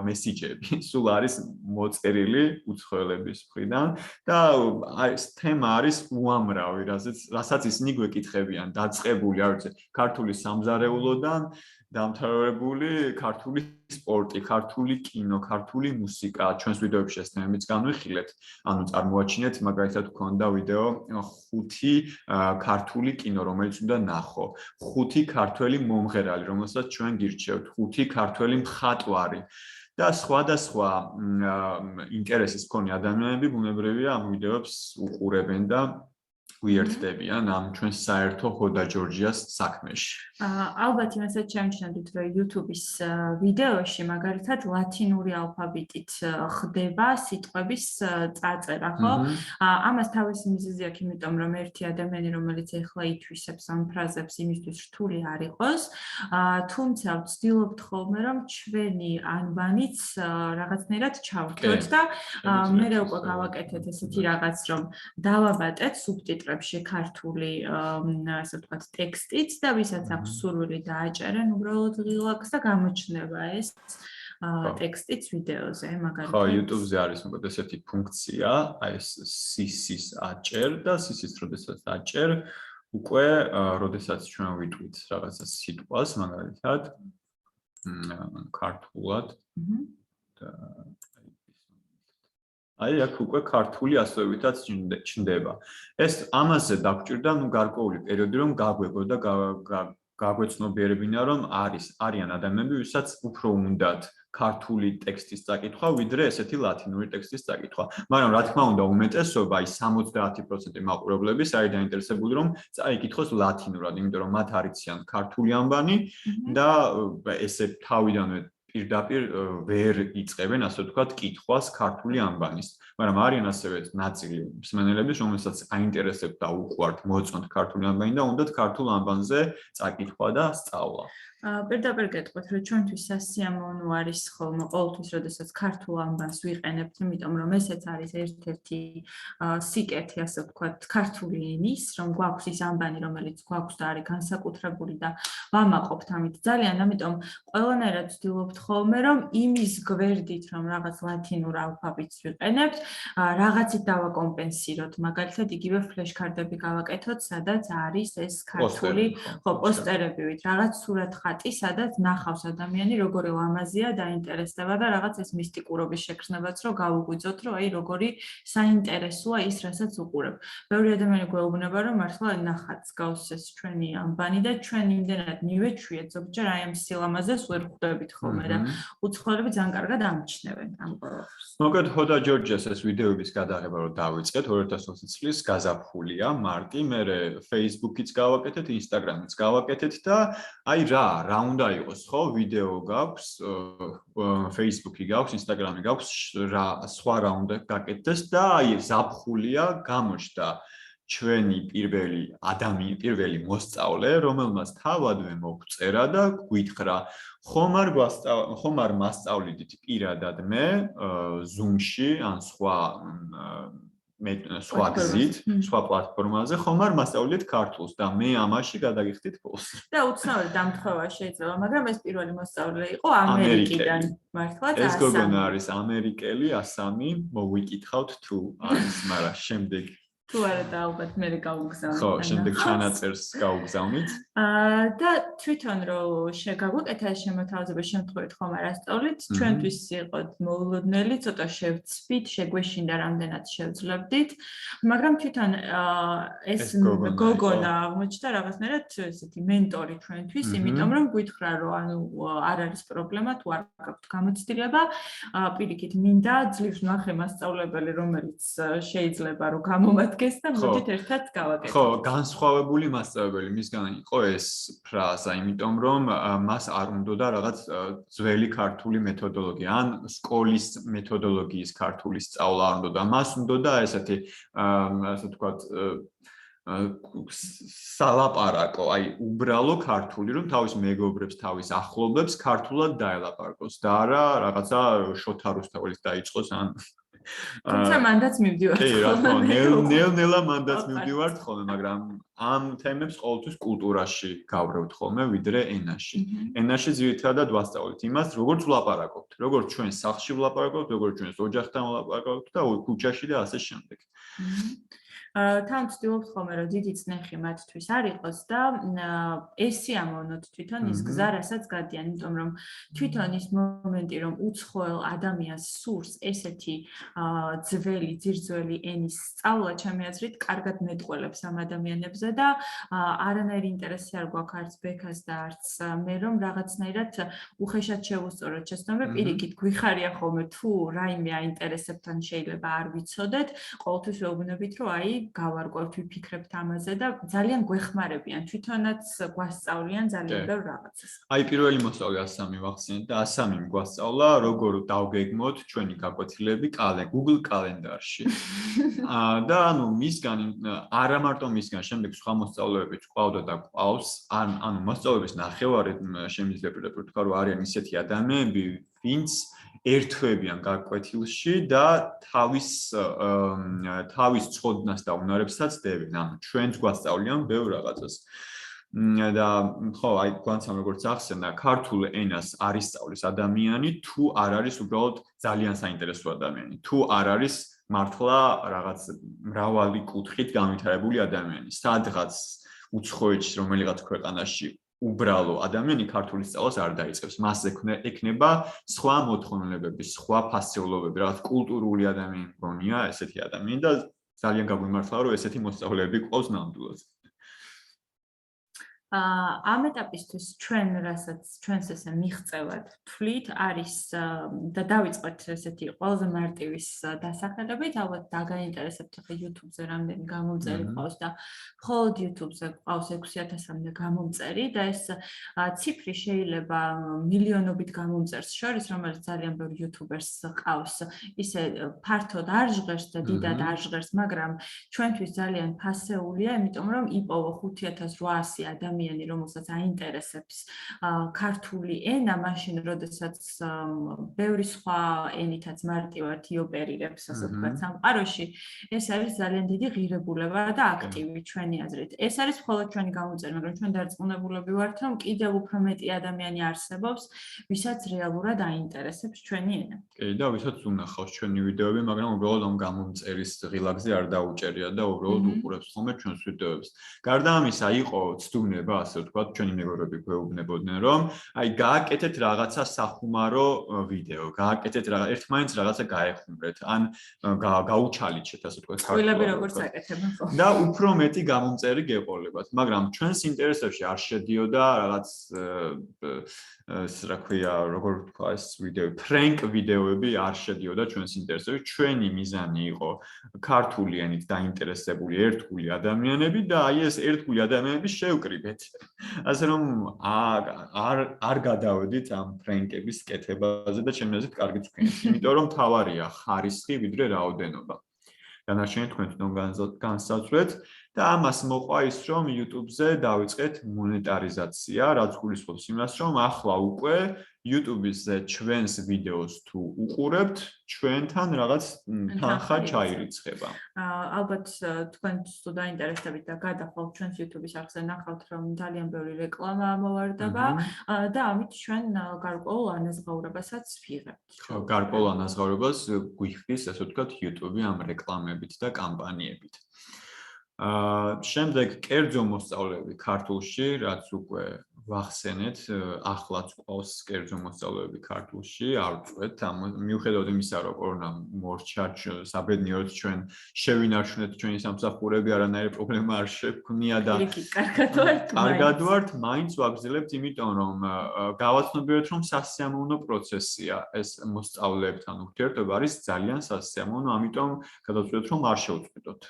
მესიჯები, სულ არის მოწერილი უცხოელების მხრიდან და ეს თემა არის უამრავი, რასაც ისინი გვეკითხებიან, დაწყებული, არ ვიცი, ქართული სამზარეულოდან დამთავრებული ქართული სპორტი, ქართული კინო, ქართული მუსიკა, ჩვენს ვიდეოებში ეს თემებიც განვიხილეთ. ანუ წარმოაჩინეთ, მაგალითად, გქონდა ვიდეო 5 ქართული კინო, რომელიც უნდა ნახო, 5 ქართველი მომღერალი, რომელსაც ჩვენ გირჩევთ, 5 ქართველი მხატვარი. და სხვადასხვა ინტერესის მქონე ადამიანები ბუნებრივია ამ ვიდეოებს უყურებენ და უერთდებიან ამ ჩვენს საერთო HodaGeorgia's საქმეში. ალბათ იმასაც შემჩნევთ, რომ YouTube-ის ვიდეოში მაგალითად ლათინური ალფაბეტით ხდება სიტყვების წარწერა, ხო? ამას თავისი მიზეზი აქვს, იმიტომ რომ ერთი ადამიანი, რომელიც ეხლა ითვისებს ამ ფრაზებს, იმისთვის რთული არ იყოს, თუმცა ვცდილობთ ხოლმე, რომ ჩვენი ანბანიც რაღაცნაირად ჩავთვალოთ და მე უკვე გავაკეთეთ ესეთი რაღაც, რომ დავაბატეთ სუბტიტრებში ქართული, ასე ვთქვათ, ტექსტიც და ვისაც აქვს სურვილი დააჭერენ უბრალოდ ღილაკს და გამოჩნდება ეს ტექსტიც ვიდეოზე, მაგალითად. ხო, YouTube-ზე არის მოკლედ ესეთი ფუნქცია, აი ეს სისის აჭერ და სისის როდესაც აჭერ, უკვე როდესაც ჩვენ ვიტყვით რაღაცა სიტყვას, მაგალითად, ქართულად და აი აქ უკვე ქართული ასოებითაც ჩნდება. ეს ამაზე დაგვჭირდა გარკვეული პერიოდი რომ გაგვეგო და გაგვეცნობიერებინა რომ არიან ადამიანები, ვისაც უფრო უნდათ ქართული ტექსტის წაკითხვა, ვიდრე ესეთი ლათინური ტექსტის წაკითხვა. მაგრამ რა თქმა უნდა, უმეტესობა, აი 70% მაყურებლების არის დაინტერესებული რომ წაიკითხოს ლათინურად, იმიტომ რომ მათ არიციან ქართული ანბანი და ესე თავიდანვე პირდაპირ ვერ იწყებენ, ასე ვთქვათ, კითხვას ქართული ანბანის. მაგრამ არიან ასევე ნაწილი მსმენელების, რომელსაც აინტერესებთ და უყვართ მოწონთ ქართული ანბანი და უნდათ ქართულ ანბანზე წაკითხვა და სწავლა. პირდაპირ გეტყვით, რომ ჩვენთვის სასიამოვნო არის ხოლმე ყოველთვის, როდესაც ქართულ ანბანს ვიყენებთ, იმიტომ რომ ესეც არის ერთ-ერთი სიკეთე, ასე ვთქვათ, ქართული ენის, რომ გვაქვს ის ანბანი, რომელიც გვაქვს და არის განსაკუთრებული და ვამაყობთ ამით ძალიან, ამიტომ ყველანაირად ვცდილობთ ხოლმე, რომ იმის გვერდით, რომ რაღაც ლათინურ ალფაბეტს ვიყენებთ, რაღაცით დავაკომპენსიროთ, მაგალითად, იგივე ფლეშ-ქარდები გავაკეთოთ, სადაც არის ეს ქართული პოსტერებივით, რაღაც სურათ სადაც ნახავს ადამიანი როგორი ლამაზია დაინტერესდება და რაღაც ეს მისტიკურობის შექმნებაც რომ გავუგვიძოთ რომ აი როგორი საინტერესოა ის რასაც უყურებ. ბევრი ადამიანი გვეუბნება რომ მართლა ნახაც გავს ეს ჩვენი ანბანი და ჩვენ იმდენად მივეჩვიეთ ზოგჯერ აი ამ სილამაზეს ვერ ხვდებით ხოლმე და უცხოელები ძალიან კარგად ამჩნევენ ამ ყველაფერს. მოკლედ HodaGeorgia's ეს ვიდეოების გადაღება რომ დავიწყეთ 2020 წლის გაზაფხულია მარტი, მერე Facebook-იც გავაკეთეთ, Instagram-იც გავაკეთეთ და აი რა უნდა იყოს, ხო? ვიდეო გაქვს, Facebook-ი გაქვს, Instagram-ი გაქვს, სხვა რა უნდა გაკეთდეს და აი ზაფხულია გამოჩნდა ჩვენი პირველი მოსწავლე, რომელმაც თავადვე მოგვწერა და გვითხრა, ხომ არ მასწავლიდით პირადად მე Zoom-ში ან სხვა გზით, სხვა პლატფორმაზე, ხომ არ მასწავლეთ ქართულს და მე ამაში გადაგიხდით ფულს. და უცნაური დამთხოვა შეიძლება, მაგრამ ეს პირველი მოსწავლე იყო ამერიკიდან, მართლაც ეს გოგონა არის ამერიკელი, ასამი, მოვიკითხავთ თუ არის, მაგრამ შემდეგ თუ არა და ალბათ მე გავუგზავნე. ხო, შემდეგ ჩანაწერს გავუგზავნით. და თვითონ რომ შეგაგვეკეთა ეს შემოთავაზება შემთხვევით ხომ არ ასწავლით, ჩვენთვის იყო მოულოდნელი, ცოტა შევცვით, შეგვეშინდა რამდენად შევძლებდით, მაგრამ თვითონ ეს გოგონა აღმოჩნდა რაღაცნაირად ესეთი მენტორი ჩვენთვის, იმიტომ რომ გითხრა რომ ანუ არ არის პრობლემა, თუ არ გაქვთ გამოცდილება, პირიქით მინდა ძლივს ნახე მასწავლებელი, რომელიც შეიძლება რომ გამომადგეს და მოდით ერთად გავაკეთოთ. ხო, განსხვავებული მასწავლებელი მისგან იყო ეს ფრაზა, იმიტომ რომ მას არ უნდოდა რაღაც ძველი ქართული მეთოდოლოგია, ან სკოლის მეთოდოლოგიის ქართული სწავლა არ უნდოდა. მას უნდოდა ესეთი, ასე ვთქვათ, სალაპარაკო, აი უბრალო ქართული, რომ თავის მეგობრებს, თავის ახლობლებს ქართულად დაელაპარაკოს და არა რაღაცა შოთა რუსთაველის დაიწყოს ან თუმცა მანდაც მივდივართ. კი, რა თქმა უნდა, ნელ-ნელა მანდაც მივდივართ ხოლმე, მაგრამ ამ თემებს ყოველთვის კულტურაში გავრევთ ხოლმე, ვიდრე ენაში. ენაში ძირითადად ვასწავლეთ იმას, როგორც ვლაპარაკობთ, როგორც ჩვენ სახლში ვლაპარაკობთ, როგორც ჩვენ ოჯახთან ვლაპარაკობთ და ქუჩაში და ასე შემდეგ. თან ვცდილობთ ხოლმე რომ დიდი წნეხი მათთვის არ იყოს და ესე ამოვნოთ თვითონ ის გზა, რასაც გადიან, იმიტომ რომ თვითონ ის მომენტი, რომ უცხოელ ადამიანს სურს ესეთი ძველი, ძირძველი ენის სწავლა, ჩემი აზრით, კარგად მეტყველებს ამ ადამიანებზე და არანაირი ინტერესი არ გვაქვს არც ბექას და არც მე რომ რაღაცნაირად უხეშად შევუსწოროთ შეცდომები, პირიქით გვიხარია ხოლმე თუ რაიმე აინტერესებთ ან შეიძლება არ ვიცოდეთ, ყოველთვის ვეუბნებით, რომ აი გავარკვევთ, ვიფიქრებთ ამაზე და ძალიან გვეხმარებიან, თვითონაც გვასწავლიან ძალიან ბევრ რაღაცას. აი პირველი მოსწავლე ასამი ვახსენეთ და ასამი გვასწავლა, როგორ დავგეგმოთ ჩვენი გაკვეთილები Google კალენდარში. და ანუ მისგან არა მარტო მისგან, შემდეგ სხვა მოსწავლეებიც ყავდა და ყავს, ანუ მოსწავლეების ნახევარი შემიძლია ვთქვა, რომ არიან ისეთი ადამიანები, ვინც ერთვებიან გაკვეთილში და თავის წოდნას და უნარებსაც დებენ. ანუ ჩვენც გვასწავლიან ბევრ რაღაცას. და ხო, აი გვანცამ როგორც ახსენდა, ქართულ ენას არ ისწავლის ადამიანი, თუ არ არის უბრალოდ ძალიან საინტერესო ადამიანი, თუ არ არის მართლა რაღაც მრავალი კუთხით განვითარებული ადამიანი. სადღაც უცხოეთში რომელიღაც ქვეყანაში უბრალო ადამიანი ქართული სწავლას არ დაიწყებს. მას ექნება სხვა მოთხოვნილებები, სხვა ფასეულობები, რაღაც კულტურული ადამიანი მგონია, ესეთი ადამიანი და ძალიან გაგვიმართლა, რომ ესეთი მოსწავლეები ყავს ნამდვილად. ამ ეტაპისთვის ჩვენ რასაც ჩვენს ესე მიღწევად თვლით არის და დავიწყოთ ესეთი ყველაზე მარტივის დასახელებით, ალბათ დაგაინტერესებთ ხე YouTube-ზე რამდენი გამომწერი ყავს და მხოლოდ YouTube-ზე ყავს 6000-მდე გამომწერი და ეს ციფრი შეიძლება მილიონობით გამომწერს შორის, რომელიც ძალიან ბევრ YouTuber-ს ყავს. ისე ფართოდ არ ჟღერს და დიდად არ ჟღერს, მაგრამ ჩვენთვის ძალიან ფასეულია, იმიტომ რომ იპოვა 5800 ადამიანი რომელსაც აინტერესებს ქართული ენა, მაშინ როდესაც ბევრი სხვა ენითაც მარტივად იოპერირებს, ასე ვთქვათ, სამყაროში, ეს არის ძალიან დიდი ღირებულება და აქტივი ჩვენი აზრით. ეს არის მხოლოდ ჩვენი გამომწერი, მაგრამ ჩვენ დარწმუნებულები ვართ, რომ კიდევ უფრო მეტი ადამიანი არსებობს, ვისაც რეალურად აინტერესებს ჩვენი ენა. კი, და ვისაც უნახავს ჩვენი ვიდეოები, მაგრამ უბრალოდ ამ გამომწერის ღილაკზე არ დაუჭერია და უბრალოდ უყურებს ხოლმე ჩვენს ვიდეოებს. გარდა ამისა, იყო ცდუნება ასე ვთქვათ, ჩვენი მეგობრები გვეუბნებოდნენ, რომ აი გააკეთეთ რაღაცა სახუმარო ვიდეო, გააკეთეთ ერთმანეთს რაღაცა გაეხუმრეთ, ან გაუჩალიჩეთ, ასე ვთქვათ, ყველაფერი როგორც აკეთებენ ხო. და უფრო მეტი გამომწერი გეყოლებათ, მაგრამ ჩვენს ინტერესებში არ შედიოდა რაღაც რა ქვია, როგორ ვთქვა ეს ვიდეო, prank ვიდეოები არ შედიოდა ჩვენს ინტერესებში. ჩვენი მიზანი იყო ქართული ენით დაინტერესებული ერთგული ადამიანები და აი ეს ერთგული ადამიანები შევკრიბეთ. ასე რომ არ გადავედით ამ ფრენკების კეთებაზე და ჩემი აზრით კარგიც ვქენით, იმიტომ რომ თავარია ხარისხი ვიდრე რაოდენობა. დანარჩენი თქვენ თვითონ განსაცვლეთ და ამას მოყვა ის, რომ YouTube-ზე დავიწყეთ მონეტარიზაცია, რაც გულისხმობს იმას, რომ ახლა უკვე YouTube-ზე ჩვენს ვიდეოს თუ უყურებთ, ჩვენთან რაღაც თანხა ჩაირიცხება. ალბათ თქვენ თუ დაინტერესებით და გადახვალთ ჩვენს YouTube-ის არხზე ნახავთ, რომ ძალიან ბევრი რეკლამა ამოვარდება და ამით ჩვენ გარკვეულ ანაზღაურებასაც ვიღებთ. ხო, გარკვეულ ანაზღაურებას გვიხდის, ასე ვთქვათ, YouTube-ი ამ რეკლამებით და კამპანიებით. შემდეგ კერძო მოსწავლეები ქართულში, რაც უკვე ვახსენეთ, ახლაც ყავს კერძო მოსწავლეები ქართულში, არ ვწვეთ, მიუხედავად იმისა, რომ კორონა მორჩა, საბედნიეროდ ჩვენ შევინარჩუნეთ ჩვენი სამსახურები, არანაირი პრობლემა არ შეგვქნია და კარგად ვართ, მაინც ვაგრძელებთ, იმიტომ რომ გავაცნობიერეთ, რომ სასიამოვნო პროცესია ეს მოსწავლეებთან ურთიერთობა არის ძალიან სასიამოვნო, ამიტომ გადავწყვეტეთ, რომ არ შევწყვეტოთ.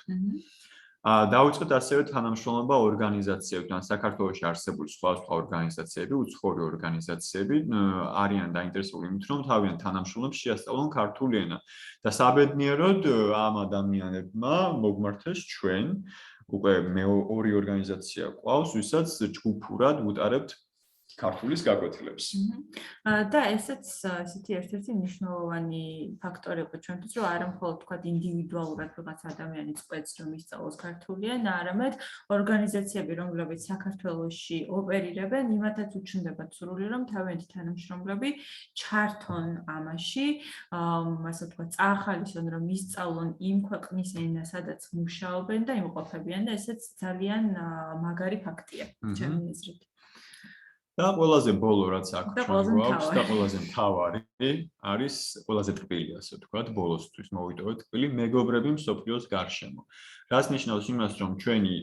დავიწყოთ ასევე თანამშრომლობა ორგანიზაციებთან, საქართველოში არსებული სხვადასხვა ორგანიზაციები, უცხოური ორგანიზაციები არიან დაინტერესებული იმით, რომ თავიანთ თანამშრომლებს შეასწავლონ ქართული ენა და საბედნიეროდ ამ ადამიანებმა მოგმართეს ჩვენ, უკვე ორი ორგანიზაცია ყავს, ვისაც ჯგუფურად ვუტარებთ ქართულის გაკვეთილებს. და ესეც ესეთი ერთ-ერთი მნიშვნელოვანი ფაქტორი იყო ჩვენთვის, რომ არა მხოლოდ თქვა ინდივიდუალურად რაღაც ადამიანი წყვეტს, რომ ისწავლოს ქართული ენა, არამედ ორგანიზაციები, რომლებიც საქართველოში ოპერირებენ, იმათაც უჩნდებათ სურვილი, რომ თავიანთი თანამშრომლები ჩართონ ამაში, ასე ვთქვათ, წაახალისონ, რომ ისწავლონ იმ ქვეყნის ენას, სადაც მუშაობენ და იმყოფებიან და ესეც ძალიან მაგარი ფაქტია ჩემი აზრით. და ყველაზე ბოლო რაც აქ გვაქვს და ყველაზე მთავარი არის ყველაზე ტკბილი, ასე ვთქვათ, ბოლოსთვის მოვიტოვეთ ტკბილი მეგობრები მსოფლიოს გარშემო. რაც ნიშნავს იმას, რომ ჩვენი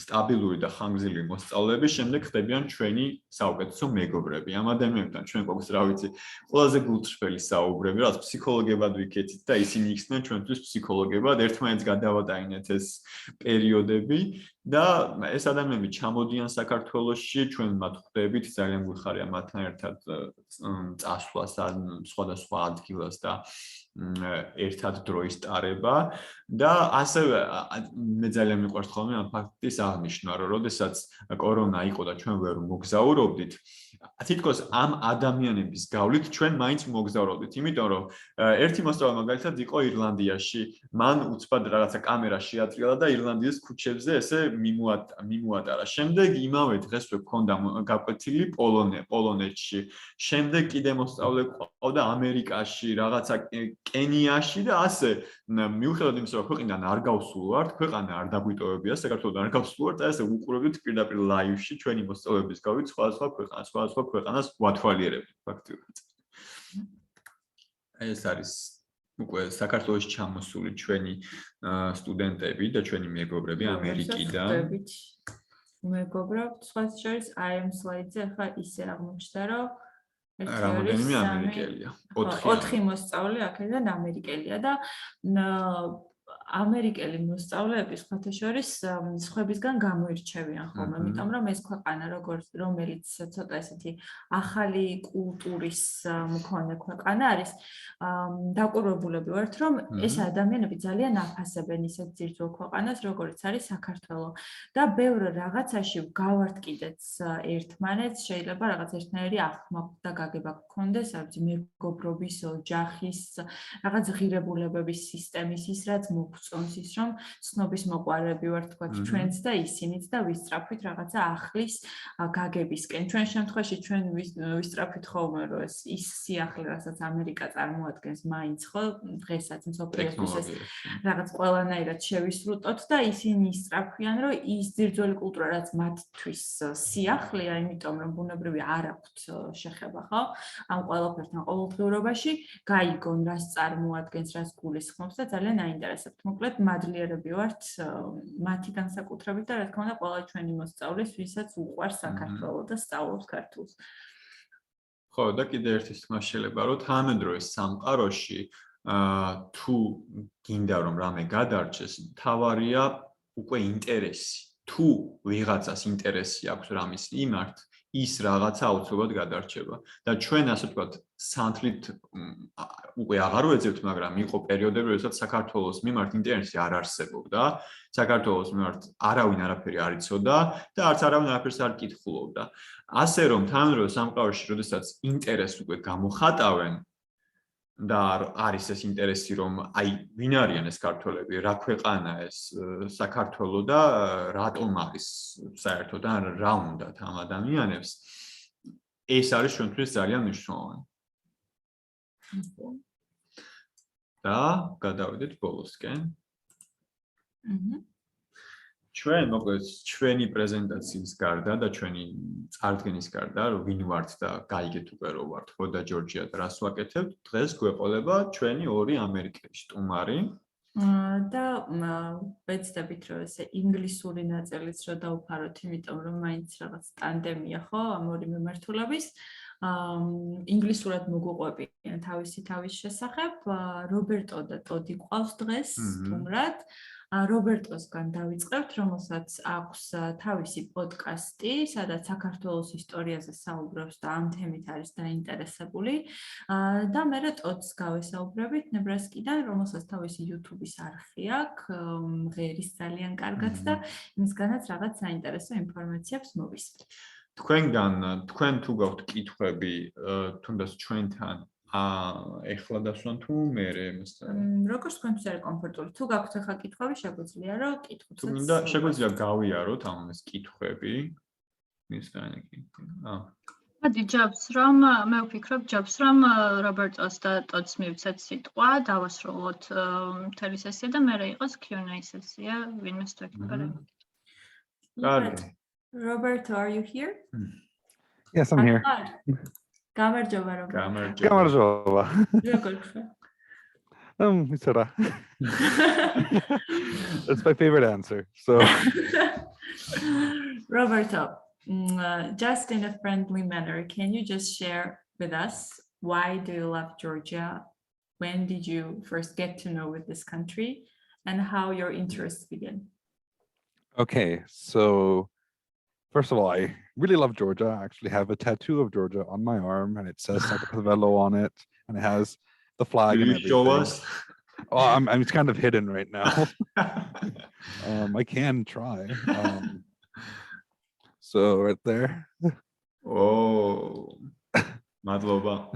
სტაბილური და ხანგრძლივი მოსწავლეები შემდეგ ხდებიან ჩვენი საუკეთესო მეგობრები. ამ ადამიანებთან ჩვენ გვაქვს, რა ვიცი, ყველაზე გულწრფელი საუბრები, რაც ფსიქოლოგებად ვიქეცით და ისინი იქცნენ ჩვენთვის ფსიქოლოგებად, ერთმანეთს გადავატაინეთ ეს პერიოდები და ეს ადამიანები ჩამოდიან საქართველოში, ჩვენ მათ ხვდებით, ძალიან გვიხარია მათთან ერთად წასვლას ან სხვადასხვა ადგილას და ერთად დროის ტარება და ასევე მე ძალიან მიყვარს ხოლმე ამ ფაქტის აღნიშვნა, რომ როდესაც კორონა იყო და ჩვენ ვერ მოგზაურობდით, თითქოს ამ ადამიანების გავლით ჩვენ მაინც მოგზაურობდით, იმიტომ რომ ერთი მოსწავლე მაგალითად იყო ირლანდიაში, მან უცბად რაღაცა კამერა შეატრიალა და ირლანდიის ქუჩებზე ესე მიმოატარა. შემდეგ იმავე დღესვე გქონდა გაკვეთილი პოლონეთში. შემდეგ კიდე მოსწავლე ყავდა ამერიკაში, რაღაცა კენიაში და ასე. მიუხედავად იმისა, რომ ქვეყნიდან არ გავსულვართ, ქვეყანა არ დაგვიტოვებია, საქართველოსთან არ გავსულვართ, ასე უყურებდით პირდაპირ ლაივში ჩვენი მოსწავლეების გავლით სხვადასხვა ქვეყანას ვათვალიერებთ ფაქტიურად. ეს არის უკვე საქართველოში ჩამოსული ჩვენი სტუდენტები და ჩვენი მეგობრები ამერიკიდან. მეგობრობთ, სხვა შორის აი ამ სლაიდზე ახლა ისე აღმოჩნდა, რომ რამდენიმე ამერიკელია. 4 მოსწავლე აქედან ამერიკელია და ამერიკელი მოსწავლეები სხვათა შორის სხვებისგან გამოირჩევიან ხოლმე, იმიტომ რომ ეს ქვეყანა რომელიც ცოტა ესეთი ახალი კულტურის მქონე ქვეყანა არის, დაკვირვებულები ვართ, რომ ეს ადამიანები ძალიან აფასებენ ისეთ ძირძველ ქვეყანას, როგორც არის საქართველო და ბევრ რაღაცაში გავართ კიდეც ერთმანეთს, შეიძლება რაღაც ერთნაირი ახმაყ და გაგება გქონდეს, არ ვიცი, მეგობრობის, ოჯახის, რაღაც ღირებულებების სისტემის ის რაც მოგწონს ის რომ ცნობის მოყვარები ვართ თქვა ჩვენც და ისინიც და ვისწრაფვით რაღაცა ახლის გაგებისკენ. ჩვენ შემთხვევაში ჩვენ ვისწრაფვით ხოლმე რომ ის სიახლე რასაც ამერიკა წარმოადგენს მაინც ხო დღესაც მსოფლიოსთვის ეს რაღაც ყველანაირად შევისრულოთ და ისინი ისწრაფვიან რომ ის ძირძველი კულტურა რაც მათთვის სიახლეა, იმიტომ რომ ბუნებრივი არ აქვთ შეხება ხო ამ ყველაფერთან ყოველდღიურობაში გაიგონ რას წარმოადგენს, რას გულისხმობს და ძალიან აინტერესებთ. მოკლედ მადლიერები ვართ მათი განსაკუთრებით და რა თქმა უნდა ყველა ჩვენი მოსწავლის, ვისაც უყვარს საქართველო და სწავლობს ქართულს. ხო, და კიდე ერთი თქმა შეიძლება რომ თანამედროვე სამყაროში თუ გინდა რომ რამე გადარჩეს, მთავარია უკვე ინტერესი. თუ ვიღაცას ინტერესი აქვს რამის მიმართ, ის რაღაცა აუცილებლად გადარჩება და ჩვენ ასე ვთქვათ სანთლით უკვე აღარ ვეძებთ, მაგრამ იყო პერიოდები, როდესაც საქართველოს მიმართ ინტერესი არ არსებობდა, საქართველოს მიმართ არავინ არაფერი არ იცოდა და არც არავინ არაფერს არ კითხულობდა. ასე რომ თანამედროვე სამყაროში, როდესაც ინტერესს უკვე გამოხატავენ და არის ეს ინტერესი, რომ აი ვინ არიან ეს ქართველები, რა ქვეყანა ეს საქართველო და რატომ არის საერთოდ და რა უნდათ ამ ადამიანებს, ეს არის ჩვენთვის ძალიან მნიშვნელოვანი. და გადავიდეთ ბოლოსკენ. ჩვენ მოკლედ ჩვენი პრეზენტაციის გარდა და ჩვენი წარდგენის გარდა ვინ ვართ და გაიგეთ უკვე რომ ვართ HodaGeorgia და რას ვაკეთებთ დღეს გვეყოლება ჩვენი ორი ამერიკელი სტუმარი და ვეცდებით რომ ესე ინგლისური ნაწილიც რომ დავფაროთ იმიტომ რომ მაინც რაღაც ტანდემია ხო ამ ორი მიმართულების ინგლისურად მოგუყვებიან თავის შესახებ რობერტო და ტოდი ყავს დღეს სტუმრად რობერტოსგან დავიწყებთ, რომელსაც აქვს თავისი პოდკასტი, სადაც საქართველოს ისტორიაზე საუბრობს და ამ თემით არის დაინტერესებული. და მე ტოდს გავესაუბრებით ნებრასკიდან, რომელსაც თავისი YouTube-ის არხი აქვს, ღერის ძალიან კარგად და იმისგანაც რაღაც საინტერესო ინფორმაციებს მოვისმენთ. თქვენ თუ გაქვთ კითხვები, თუნდაც ჩვენთან ეხლა დასვან თუ მერე როგორც თქვენთვის არის კომფორტული. თუ გაქვთ ახლა კითხვები, შეგვიძლია რომ კითხვებსაც. თუ მინდა შეგვიძლია გავიაროთ ამას კითხვები. მისგანი კი. მოდი ჯობს რომ მე ვფიქრობ ჯობს რომ რობერტოს და ტოდს მივცეთ სიტყვა, დავასრულოთ მთელი სესია და მერე იყოს Q&A სესია, ვინმე სტექნიკალები. კარგი. Roberto, are you here? Yes, I'm here. გამარჯობა Roberto. გამარჯობა. როგორ ხარ? იცოდა. That's my favorite answer. So Roberto, just in a friendly manner, can you just share with us why do you love Georgia? When did you first get to know with this country and how your interests began? Okay, so first of all, I really love Georgia. I actually have a tattoo of Georgia on my arm, and it says Sakatavelo on it, and it has the flag. Can you show us? Oh, it's kind of hidden right now. I can try. So right there. Oh, madloba.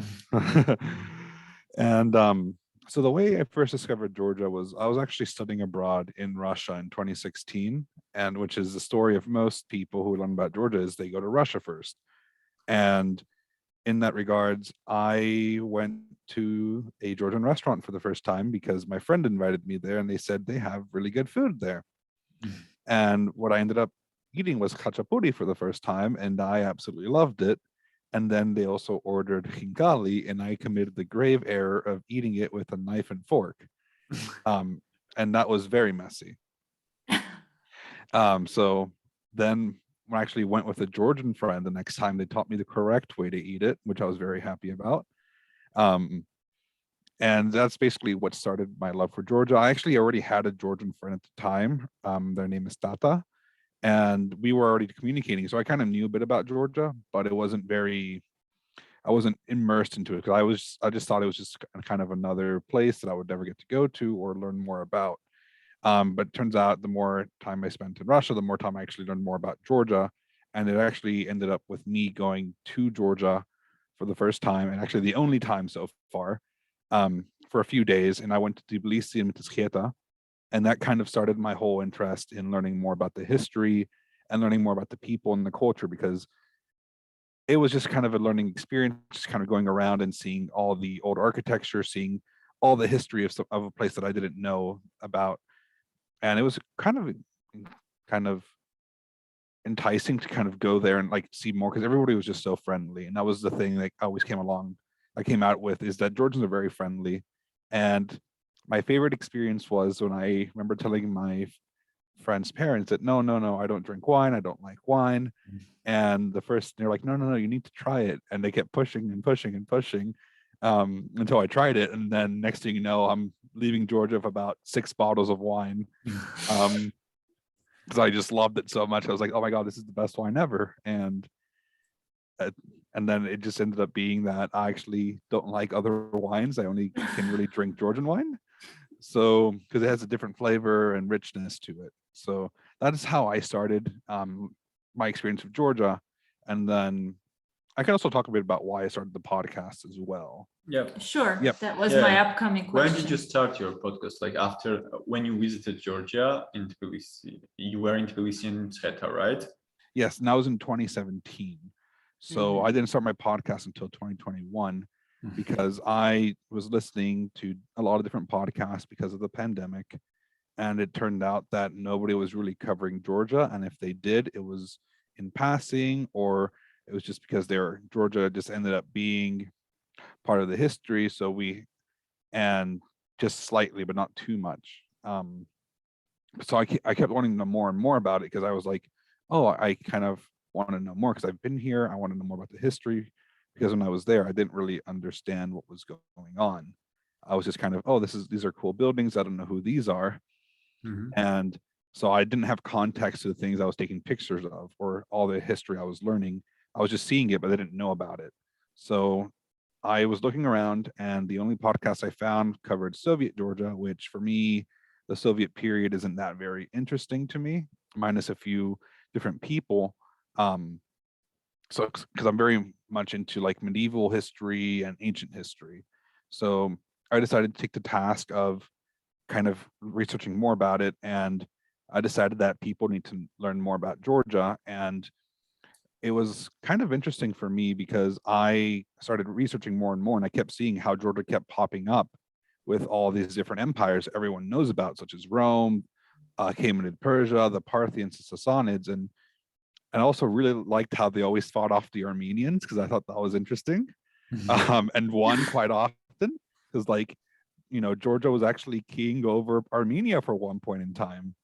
And so the way I first discovered Georgia was I was actually studying abroad in Russia in 2016, and which is the story of most people who learn about Georgia is they go to Russia first. And in that regards, I went to a Georgian restaurant for the first time because my friend invited me there and they said they have really good food there. And what I ended up eating was khachapuri for the first time, and I absolutely loved it. And then they also ordered khinkali, and I committed the grave error of eating it with a knife and fork. And that was very messy. So then I actually went with a Georgian friend the next time. They taught me the correct way to eat it, which I was very happy about. And that's basically what started my love for Georgia. I actually already had a Georgian friend at the time. Their name is Tata. And we were already communicating. So I kind of knew a bit about Georgia, but I wasn't immersed into it because I just thought it was just kind of another place that I would never get to go to or learn more about. But it turns out the more time I spent in Russia, the more time I actually learned more about Georgia. And it actually ended up with me going to Georgia for the first time, and actually the only time so far, for a few days. And I went to Tbilisi and Tbilisi, and that kind of started my whole interest in learning more about the history and learning more about the people and the culture, because it was just kind of a learning experience, just kind of going around and seeing all the old architecture, seeing all the history of a place that I didn't know about. And it was kind of enticing to kind of go there and like see more, because everybody was just so friendly. And that was the thing that always I came out with, is that Georgians are very friendly. And my favorite experience was when I remember telling my friend's parents that no, I don't drink wine, I don't like wine. And they're like, no, you need to try it. And they kept pushing and pushing and pushing until I tried it. And then next thing you know, I'm leaving Georgia with about 6 bottles of wine. Because I just loved it so much. I was like, oh my God, this is the best wine ever. And then it just ended up being that I actually don't like other wines. I only can really drink Georgian wine. So, because it has a different flavor and richness to it. So that is how I started my experience with Georgia. And then I can also talk a bit about why I started the podcast as well. Yeah. Sure. Yep. That was my upcoming question. When did you start your podcast? Like after, when you visited Georgia in Tbilisi, you were in Tbilisi and Tskheta, right? Yes, and that was in 2017. So I didn't start my podcast until 2021 because I was listening to a lot of different podcasts because of the pandemic. and it turned out that nobody was really covering Georgia, and if they did, it was in passing, or it was just because Georgia just ended up being part of the history, and just slightly, but not too much. So I kept wanting to know more and more about it, because I was like, oh, I kind of want to know more because I've been here. I want to know more about the history, because when I was there, I didn't really understand what was going on. I was just kind of, oh, these are cool buildings. I don't know who these are. And so I didn't have context to the things I was taking pictures of, or all the history I was learning. I was just seeing it, but I didn't know about it. So I was looking around, and the only podcast I found covered Soviet Georgia, which for me, the Soviet period isn't that very interesting to me, minus a few different people. So because I'm very much into like medieval history and ancient history. So I decided to take the task of kind of researching more about it, and I decided that people need to learn more about Georgia. And it was kind of interesting for me because I started researching more and more, and I kept seeing how Georgia kept popping up with all these different empires everyone knows about, such as Rome, Achaemenid Persia, the Parthians, the Sassanids, and I also really liked how they always fought off the Armenians, because I thought that was interesting, and won quite often, because like, Georgia was actually king over Armenia for one point in time,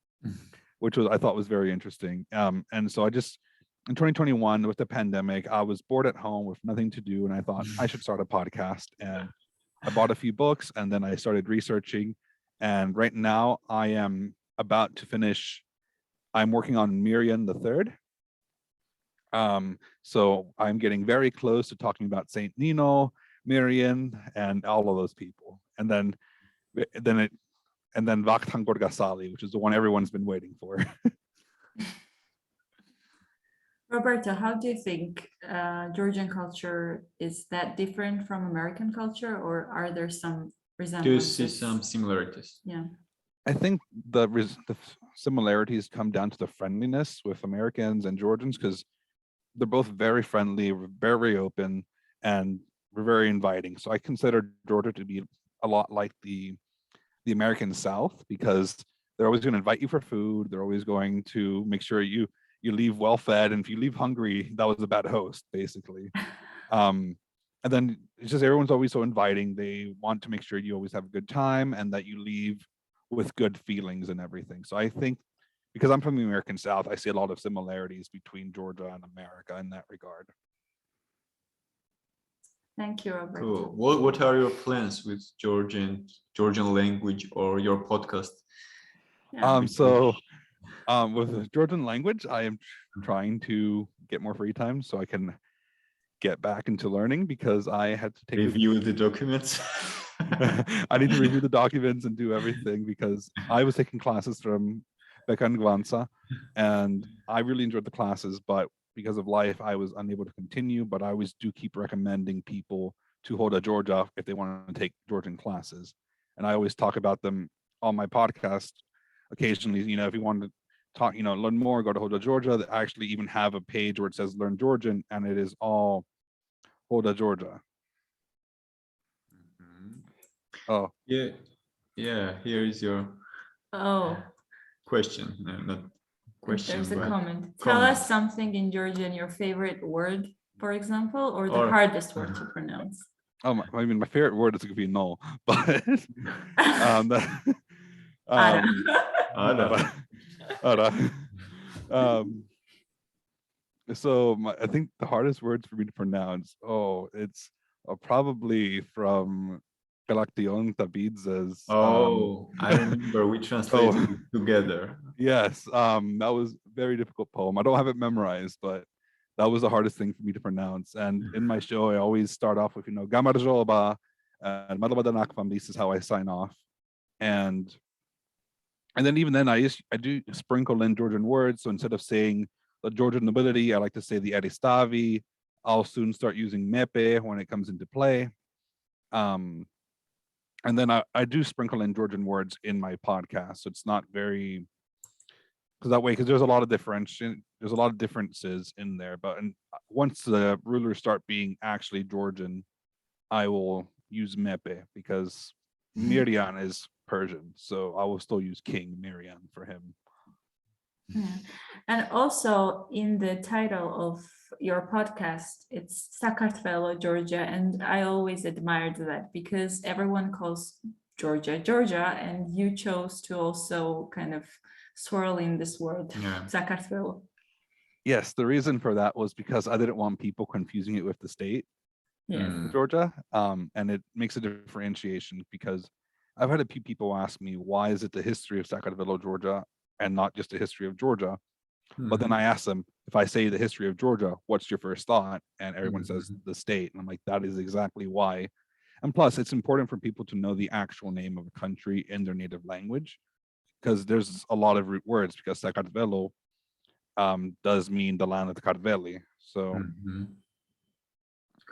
which I thought was very interesting. And so in 2021, with the pandemic, I was bored at home with nothing to do, and I thought I should start a podcast. And I bought a few books, and then I started researching. And right now I am about to finish. I'm working on Miriam the Third. So I'm getting very close to talking about Saint Nino, Miriam, and all of those people. And then Vakhtang Gorgasali, which is the one everyone's been waiting for. Roberto, how do you think Georgian culture is that different from American culture, or are there some resemblances? Do you see some similarities? Yeah. I think the similarities come down to the friendliness with Americans and Georgians, because they're both very friendly, very open, and we're very inviting. So I consider Georgia to be a lot like the American South, because they're always going to invite you for food. They're always going to make sure you leave well fed, and if you leave hungry, that was a bad host, basically. And then it's just everyone's always so inviting. They want to make sure you always have a good time and that you leave with good feelings and everything. So I think, because I'm from the American South, I see a lot of similarities between Georgia and America in that regard. Thank you, Roberto. Cool. What are your plans with Georgian language or your podcast? Yeah. With the Georgian language, I am trying to get more free time so I can get back into learning, because I had to take Review the documents. I need to review the documents and do everything, because I was taking classes from Mekan, and I really enjoyed the classes, but because of life, I was unable to continue. But I always do keep recommending people to HodaGeorgia if they want to take Georgian classes, and I always talk about them on my podcast occasionally. If you want to talk, learn more, go to HodaGeorgia. They actually even have a page where it says Learn Georgian, and it is all HodaGeorgia. Oh yeah. Here is your question. No, not question. There's a but comment. Tell us something in Georgian, your favorite word, for example, or the hardest word to pronounce. My favorite word is going to be no, but so I think the hardest words for me to pronounce, it's probably from Galaktion Tabidze's. I remember we translated it together. Yes, that was a very difficult poem. I don't have it memorized, but that was the hardest thing for me to pronounce. And in my show, I always start off with, Gamarjoba and Madlabadanakvam. This is how I sign off. And then even then, I do sprinkle in Georgian words. So instead of saying the Georgian nobility, I like to say the Aristavi. I'll soon start using mepe when it comes into play. And then I do sprinkle in Georgian words in my podcast. So it's not very, because there's a lot of differences in there. But once the rulers start being actually Georgian, I will use mepe, because Miriam is Persian, so I will still use King Miriam for him. Yeah. And also in the title of your podcast, it's Sakartvelo, Georgia, and I always admired that because everyone calls Georgia, Georgia, and you chose to also kind of swirl in this word, Sakartvelo. Yes, the reason for that was because I didn't want people confusing it with the state, Georgia, and it makes a differentiation because I've had a few people ask me, why is it the history of Sakartvelo, Georgia, and not just the history of Georgia? But then I ask them, if I say the history of Georgia, what's your first thought? And everyone says the state. And I'm like, that is exactly why. And plus, it's important for people to know the actual name of a country in their native language, because there's a lot of root words, because Sakartvelo does mean the land of the Kartveli. So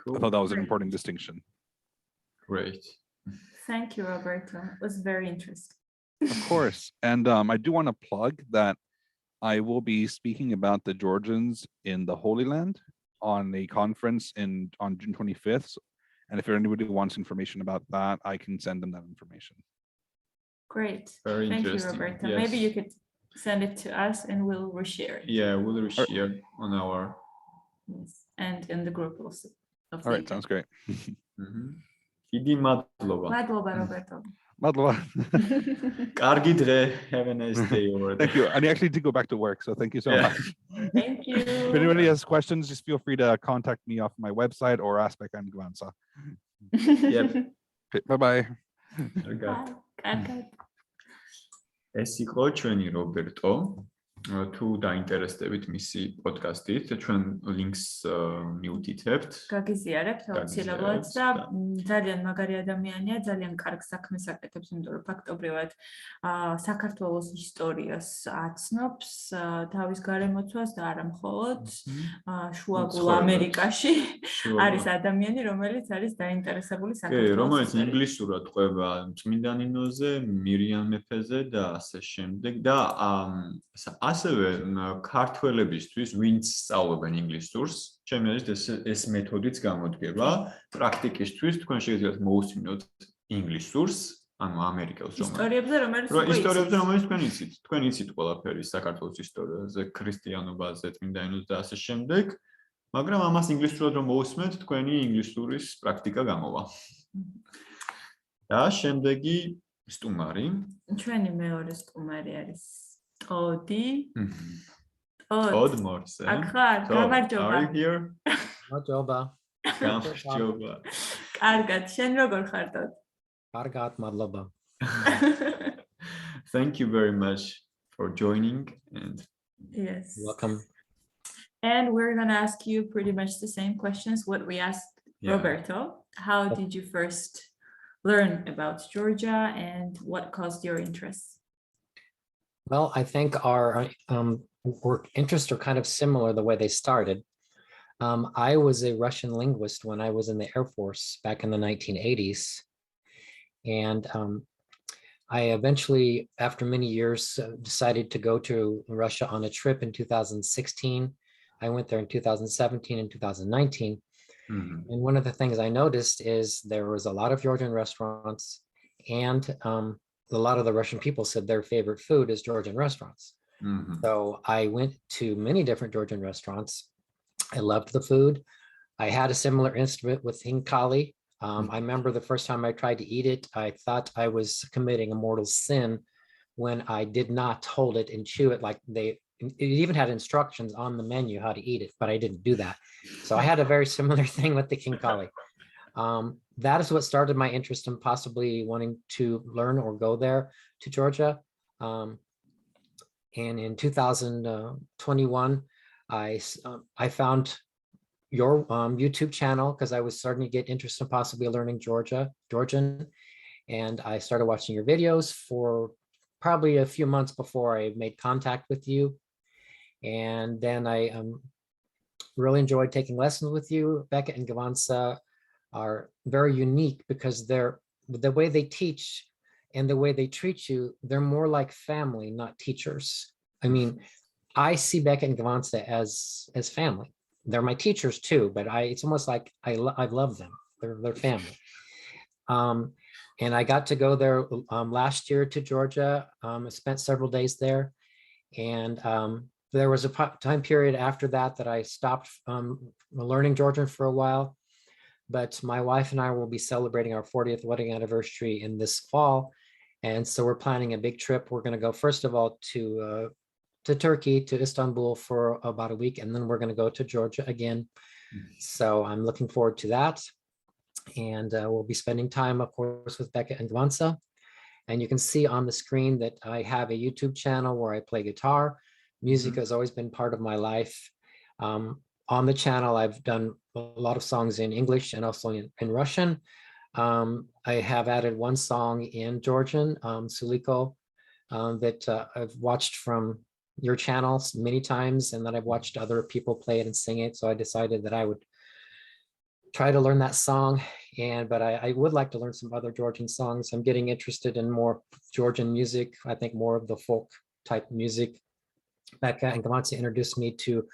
Cool. I thought that was an important distinction. Great. Thank you, Roberto. It was very interesting. Of course. And I do want to plug that I will be speaking about the Georgians in the Holy Land on a conference on June 25th. And if anybody wants information about that, I can send them that information. Great. Very Thank you, interesting. Roberto. Yes. Maybe you could send it to us and we'll reshare it. Yeah, we'll reshare on our. Yes. And in the group also. All right, sounds great. Idi madloba. Madloba, Roberto. Madloba. Კარგი დღე. Have a nice day over there. Thank you. And I actually did go back to work, so thank you so much. Thank you. If anybody has questions, just feel free to contact me off my website or ask American-Georgian. Yep. Okay, bye-bye. Კარგად. ეს იყო ჩვენი რობერტო. თუ დაინტერესდებით მისი პოდკასტით, ჩვენ ლინკს მივდითებთ. გაგიზიარებთ აუცილებლად და ძალიან მაგარი ადამიანია, ძალიან კარგ საქმეს აკეთებს, იმიტომ რომ ფაქტობრივად საქართველოს ისტორიას აცნობს, თავის გარემოცვას და არა მხოლოდ შუაგულ ამერიკაში არის ადამიანი, რომელიც არის დაინტერესებული საქართველოს. რომელიც ინგლისურად ყვება წმინდა ნინოზე, მირიან მეფეზე და ასე შემდეგ და ასევე ქართველებისთვის, ვინც სწავლობენ ინგლისურს, ჩემი აზრით ეს მეთოდიც გამოდგება. პრაქტიკისთვის თქვენ შეგიძლიათ მოусმინოთ ინგლისურს, ანუ ამერიკელს, რომელიც ისტორიებზე, რომელიც თქვენ იცით ყველაფერი საქართველოს ისტორიაზე, ქრისტიანობაზე, წმინდა ენაზე და ასე შემდეგ, მაგრამ ამას ინგლისურად რომ მოусმენთ, თქვენი ინგლისურის პრაქტიკა გამოვა. და შემდეგი სტუმარი. ჩვენი მეორე სტუმარი არის Todi. Tod Morse. Akhar, gamarjoba. Are you here? Gamarjoba. Gamarjoba. Კარგად, შენ როგორ ხარ Tod? Კარგად, მადლობა. Thank you very much for joining and yes. Welcome. And we're going to ask you pretty much the same questions what we asked Roberto. How did you first learn about Georgia and what caused your interest? Well, I think our work interests are kind of similar the way they started. I was a Russian linguist when I was in the Air Force back in the 1980s. And I eventually, after many years, decided to go to Russia on a trip in 2016. I went there in 2017 and 2019. And one of the things I noticed is there was a lot of Georgian restaurants, and a lot of the Russian people said their favorite food is Georgian restaurants. So I went to many different Georgian restaurants. I loved the food. I had a similar incident with hinkali. I remember the first time I tried to eat it, I thought I was committing a mortal sin when I did not hold it and chew it like it even had instructions on the menu how to eat it, but I didn't do that. So I had a very similar thing with the hinkali. That is what started my interest in possibly wanting to learn or go there to Georgia. And in 2021, I found your YouTube channel because I was starting to get interested in possibly learning Georgian. And I started watching your videos for probably a few months before I made contact with you. And then I really enjoyed taking lessons with you. Becca and Gavansa are very unique because the way they teach and the way they treat you, they're more like family, not teachers. I mean, I see Becca and Gavansa as family. They're my teachers too, but it's almost like I love them. They're family. And I got to go there last year to Georgia. I spent several days there. And there was a time period after that that I stopped learning Georgian for a while. But my wife and I will be celebrating our 40th wedding anniversary in this fall. And so we're planning a big trip. We're going to go, first of all, to Turkey, to Istanbul for about a week. And then we're going to go to Georgia again. So I'm looking forward to that. And we'll be spending time, of course, with Becca and Gwansa. And you can see on the screen that I have a YouTube channel where I play guitar. Music has always been part of my life. On the channel, I've done a lot of songs in English and also in Russian. I have added one song in Georgian, Suliko, that I've watched from your channels many times, and that I've watched other people play it and sing it. So I decided that I would try to learn that song. But I would like to learn some other Georgian songs. I'm getting interested in more Georgian music. I think more of the folk type music. Becca and Gamatsi introduced me to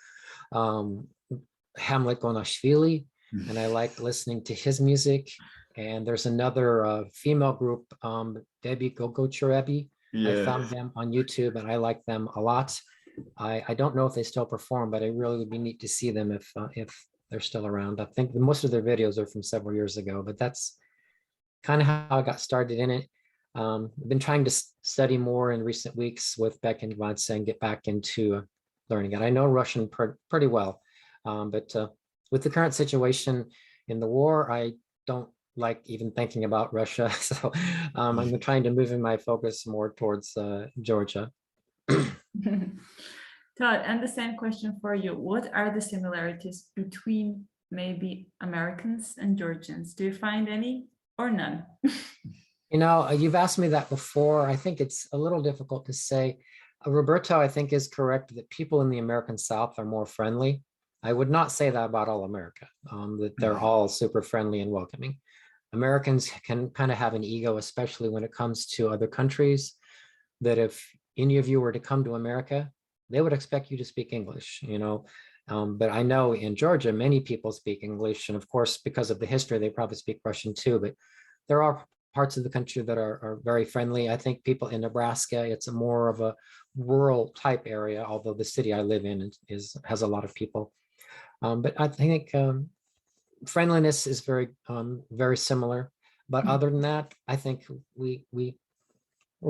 Hamlet Gonashvili, and I like listening to his music. And there's another female group, Debbie Gogocherebi. I found them on YouTube and I like them a lot. I don't know if they still perform, but it really would be neat to see them if they're still around. I think most of their videos are from several years ago, but that's kind of how I got started in it. I've been trying to study more in recent weeks with Beck and Gwansa and get back into learning it. I know Russian pretty well, but with the current situation in the war, I don't like even thinking about Russia. So I'm trying to move in my focus more towards Georgia. Todd, and the same question for you. What are the similarities between maybe Americans and Georgians? Do you find any or none? You know, you've asked me that before. I think it's a little difficult to say. Roberto, I think, is correct that people in the American South are more friendly. I would not say that about all America, that they're all super friendly and welcoming. Americans can kind of have an ego, especially when it comes to other countries, that if any of you were to come to America, they would expect you to speak English, you know. But I know in Georgia, many people speak English. And of course, because of the history, they probably speak Russian too. But there are parts of the country that are very friendly. I think people in Nebraska, it's a more of a rural type area, although the city I live in has a lot of people. But I think friendliness is very similar. But other than that, I think we're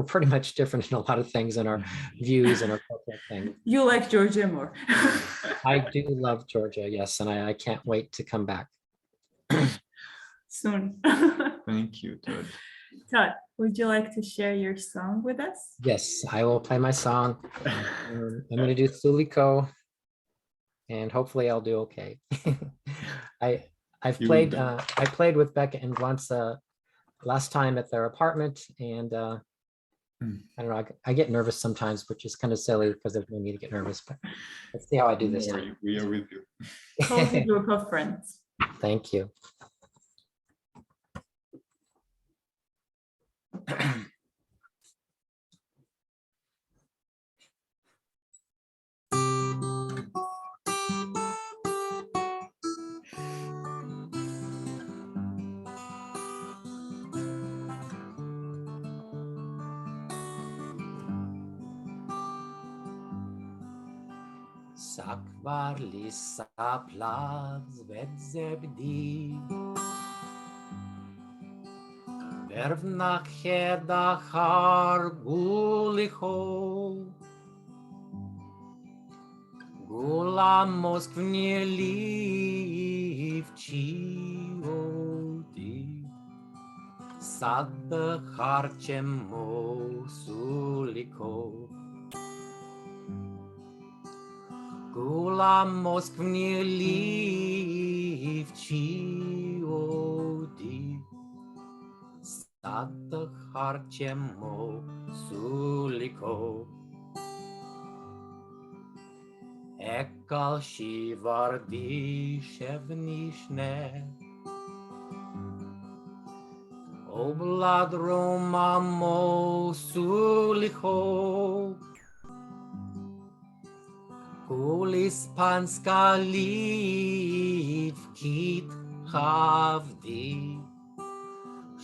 pretty much different in a lot of things in our views and our cultural things. You like Georgia more. I do love Georgia, yes, and I can't wait to come back. Soon. Thank you, Todd. Todd, would you like to share your song with us? Yes, I will play my song. I'm going to do Suliko, and hopefully I'll do okay. I played with Becca and Gwansa last time at their apartment, and I don't know, I get nervous sometimes, which is kind of silly because there's no need to get nervous, but let's see how I do this time. We are with you. Hold a group of friends. Thank you. Sakvar li saplaz vedzebdi Vervnak hedachar gulicho Gula moskvnili vchioti Sad harchemo suliko Gula moskvnili vchioti Sad harchemo suliko Ekal shivardi shevnishne Oblad romamo suliko Kulis panskaliv kit havdi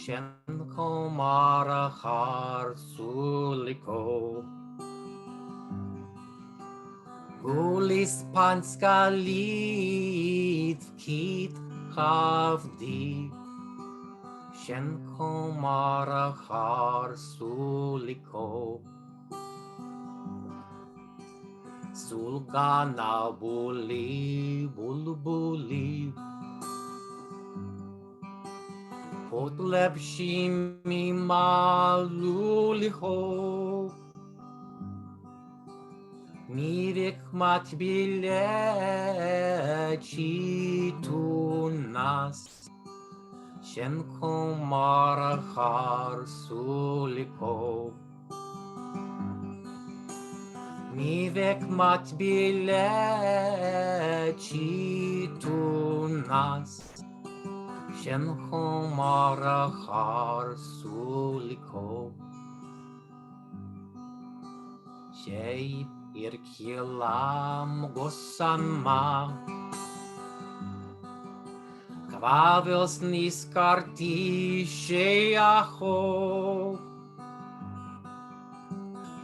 შენ ხომ არა ხარ სულიკო გულის პანსკალით კითხავდი შენ ხომ არა ხარ სულიკო სულგანაბული ბულბული ფოთლებში მიმალული ხო მივეკმათ ბილეთში თუნას შენ ხომ არა ხარ სულიკო მივეკმათ ბილეთში თუნას შენ ხომ არა ხარ სულიკო შეიფირქილა მგოსანმა ყვავილს ნისკარტი შეახო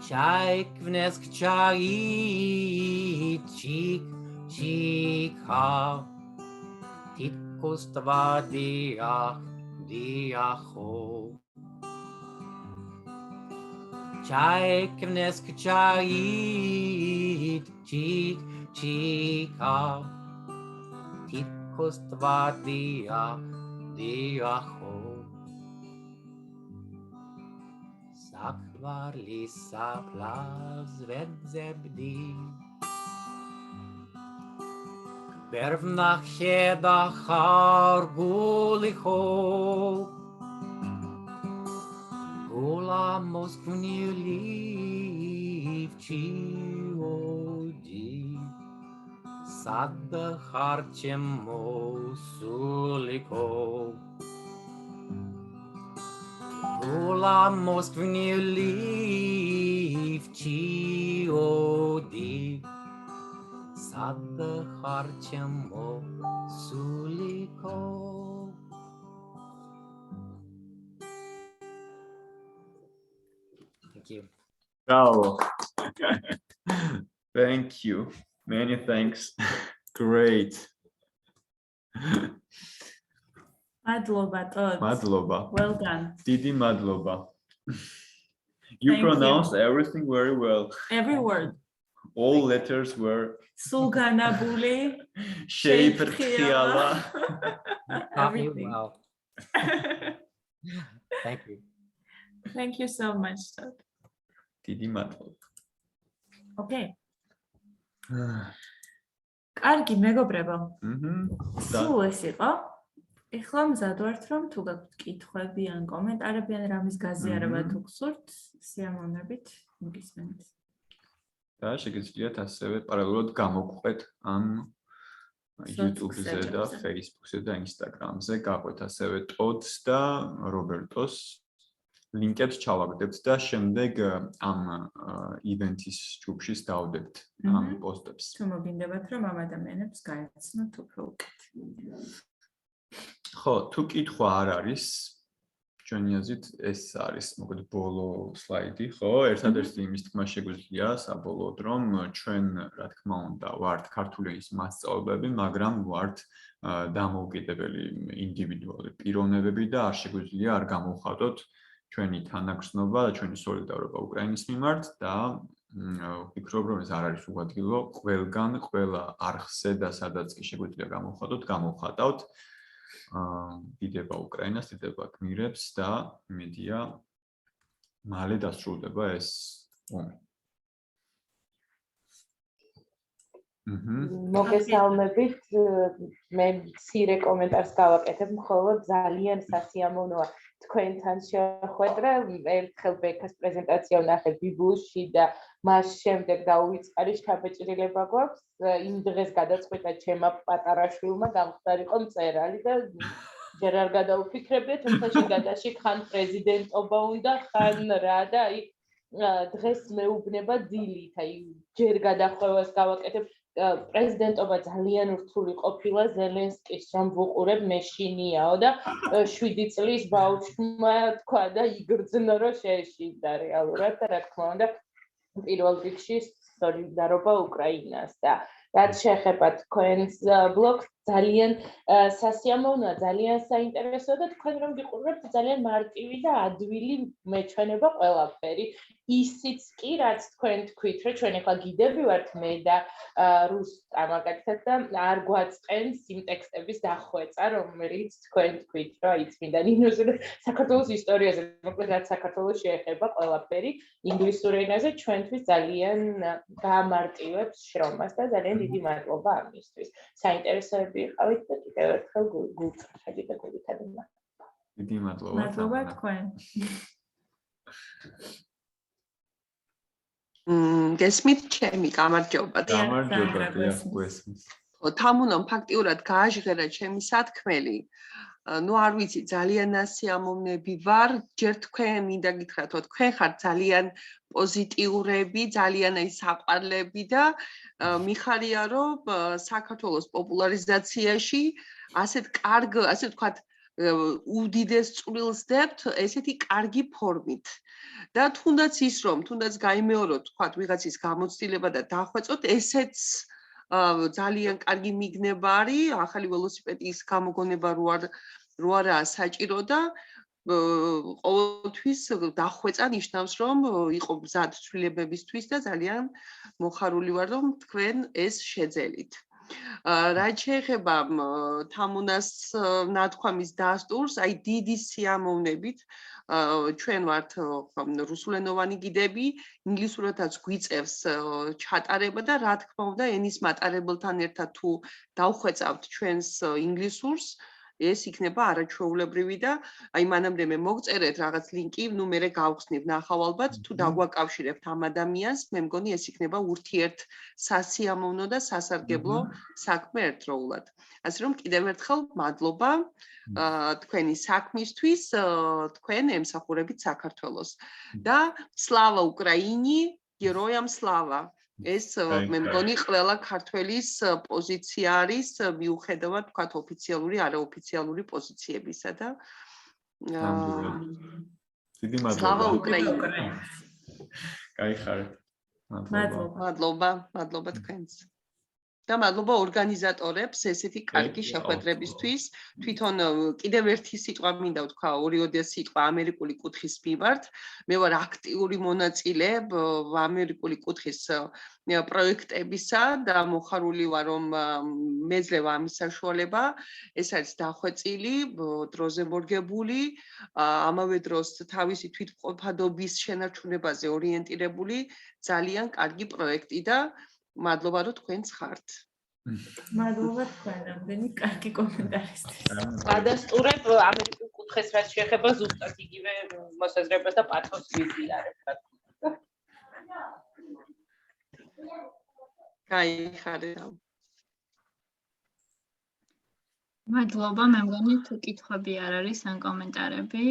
ჩაიქვნეს ქჩაით ჩიქა თითქოს დიახო ჩაიქვნეს ქჩაით ჩიქა თითქოს დიახო საყვარლის საფლავს ვეძებდი ვერ ვნახე და ხარ გული ხო გულა მოსკვნილი ვჩიოდი სად ხარ ჩემო სულიკო გულა მოსკვნილი ვჩიოდი სად ხარ ჩემო სულიკო Thank you. Bravo. Thank you. Many thanks. Great. მადლობა ტოდ. Madloba. Well done. Didi Madloba. You Thank pronounced everything very well. Every word. All letters were სულგანაბული შეიფრთხიალა. Taught me Everything. well. Thank you. Thank you so much Todd. Didi Madloba. Okay. კარგი მეგობრებო. სულ ეს იყო. ეხლა მზად ვართ რომ თუ გაქვთ კითხვები ან კომენტარები ან რამის გაზიარება თუ გსურთ, სიამოვნებით მოგისმენთ. და შეგიძლიათ ასევე პარალელურად გამოგყვეთ ამ YouTube-ზე და Facebook-ზე და Instagram-ზე, გაყვეთ ასევე ტოდს და რობერტოს ლინკებს ჩავაგდებთ და შემდეგ ამ ივენთის ჯგუფში დავდებთ ამ პოსტებს. თუ მოგინდებათ რომ ამ ადამიანებს გაეცნოთ უფრო უკეთ. ხო, თუ კითხვა არ არის, ჩვენი აზრით ეს არის მოკლედ ბოლო სლაიდი, ხო? ერთადერთი იმის თქმა შეგვიძლია საბოლოოდ, რომ ჩვენ, რა თქმა უნდა, ვართ ქართულის მასწავლებლები, მაგრამ ვართ დამოუკიდებელი ინდივიდუალური პიროვნებები და არ შეგვიძლია არ გამოვხატოთ ჩვენი თანაგრძნობა და ჩვენი სოლიდარობა უკრაინის მიმართ და ვფიქრობ, რომ ეს არ არის უადგილო ყველგან, ყველა არხზე და სადაც კი შეგვიძლია გამოვხატოთ, გამოვხატავთ. დიდება უკრაინას, დიდება გმირებს და იმედია მალე დასრულდება ეს ომი. მოგესალმებით, მე მცირე კომენტარს გავაკეთებ, მხოლოდ ძალიან სასიამოვნოა თქვენთან შეხვედრა, ერთხელ ბექას პრეზენტაცია ვნახე ბიბლში და მას შემდეგ დაუვიწყარი შთაბეჭდილება გვაქვს, იმ დღეს გადაწყვიტა ჩემმა პატარა შვილმა გამხდარიყო მწერალი და ჯერ არ გადაუფიქრებდე, თუმცა შეგადაში ხან პრეზიდენტობა უნდა, ხან რა და აი დღეს მეუბნება დილით, აი ჯერ გადახვევას გავაკეთებ პრეზიდენტობა ძალიან რთული ყოფილა ზელენსკის რომ ვუყურებ მეშინიაო და 7 წლის ბავშვმა თქვა და იგრძნო რომ შეეშინდა რეალურად და რა თქმა უნდა პირველ რიგში სოლიდარობა უკრაინას და რაც შეეხება თქვენს ბლოგს ძალიან სასიამოვნოა, ძალიან საინტერესოა და თქვენ რომ გიყურებთ ძალიან მარტივი და ადვილი მეჩვენება ყველაფერი. ისიც კი რაც თქვენ თქვით, რომ ჩვენ ახლა გიდები ვართ მე და რუსტა მაგალითად და არ გვაწყენს იმ ტექსტების დახვეწა, რომელიც თქვენ თქვით, რომ აი წმინდა ნინოს საქართველოს ისტორიაზე, მოკლედ რაც საქართველოს შეეხება ყველაფერი ინგლისურ ენაზე ჩვენთვის ძალიან გაამარტივებს შრომას და ძალიან დიდი მადლობა ამისთვის. საინტერესოა იყავით და კიდევ ერთხელ გულწრფელი და გულითადი მადლობა. დიდი მადლობა. მადლობა თქვენ. გესმით ჩემი გამარჯობა. გამარჯობა, გესმის. თამუნამ ფაქტიურად გააჟღერა ჩემი სათქმელი. ნუ არ ვიცი, ძალიან ასიამოვნები ვარ. ჯერ თქვენ მინდა გითხრათ, თქვენ ხართ ძალიან პოზიტიურები, ძალიან აი საყვარლები და მიხარია რომ საქართველოს პოპულარიზაციაში ასეთ კარგ, ასე ვთქვათ, უდიდეს წვრილს დებთ ესეთი კარგი ფორმით. და თუნდაც ის რომ, თუნდაც გაიმეოროთ, ვთქვათ, ვიღაცის გამოცდილება და დახვეწოთ, ესეც ძალიან კარგი მიგნება არის, ახალი ველოსიპედის გამოგონება რო არაა საჭირო და ყოველთვის დახვეწა ნიშნავს რომ იყო მზად ცვლილებებისთვის და ძალიან მოხარული ვარ რომ თქვენ ეს შეძელით. რაც შეეხება თამუნას ნათქვამის დასტურს, აი დიდი სიამოვნებით ჩვენ ვართ რუსულენოვანი გიდები, ინგლისურადაც გვიწევს ჩატარება და რა თქმა უნდა ენის მატარებელთან ერთად თუ დავხვეწავთ ჩვენს ინგლისურს ეს იქნება არაჩვეულებრივი და აი მანამდე მე მოგწერეთ რაღაც ლინკი, ნუ მე გავხსნით ნახავ ალბათ თუ დაგვაკავშირებთ ამ ადამიანს, მე მგონი ეს იქნება ურთიერთ სასიამოვნო და სასარგებლო საქმე ერთდროულად. ასე რომ კიდევ ერთხელ მადლობა თქვენი საქმისთვის, თქვენ ემსახურებით საქართველოს და სლავა უკრაინი, გეროям სლავა. ეს მე მგონი ყველა ქართველის პოზიცია არის მიუხედავად თქვათ ოფიციალური არაოფიციალური პოზიციებისა და დიდი მადლობა. სლავა უკრაინა. გაიხარეთ. მადლობა თქვენს. და მადლობა ორგანიზატორებს ესეთი კარგი შეხვედრებისთვის. თვითონ კიდევ ერთი სიტყვა მინდა ვთქვა, ორიოდე სიტყვა ამერიკული კუთხის მიმართ. მე ვარ აქტიური მონაწილე ამერიკული კუთხის პროექტებისა და მოხარული ვარ რომ მეძლევა ამის საშუალება. ეს არის დახვეწილი, დროზე მორგებული, ამავე დროს თავისი თვითმყოფადობის შენარჩუნებაზე ორიენტირებული ძალიან კარგი პროექტი და მადლობა რომ თქვენც ხართ. მადლობა თქვენ რამდენი კარგი კომენტარისთვის. გადასტურებ ამერიკულ კუთხეს რაც შეეხება ზუსტად იგივე მოსაზრებას და პათოს ვიზიარებ. გაიხარეთ. მადლობა, მე მგონი თუ კითხვები არ არის ან კომენტარები,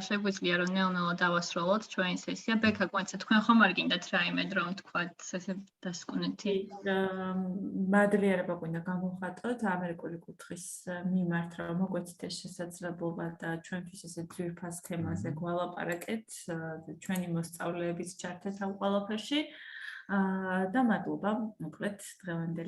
შეგვიძლია რომ ნელ-ნელა დავასრულოთ ჩვენი სესია. ბექა გვენცა თქვენ ხომ არ გინდათ რაიმე დრო თქვათ ესე დასკვნეთი? მადლიერება გვინდა გამოვხატოთ ამერიკული კუთხის მიმართ რომ მოგვეცით ეს შესაძლებლობა და ჩვენთვის ესე ძვირფას თემაზე გვალაპარაკეთ, ჩვენი მოსწავლეების ჩართეთ ამ ყველაფერში. და მადლობა მოკლედ დღევანდელი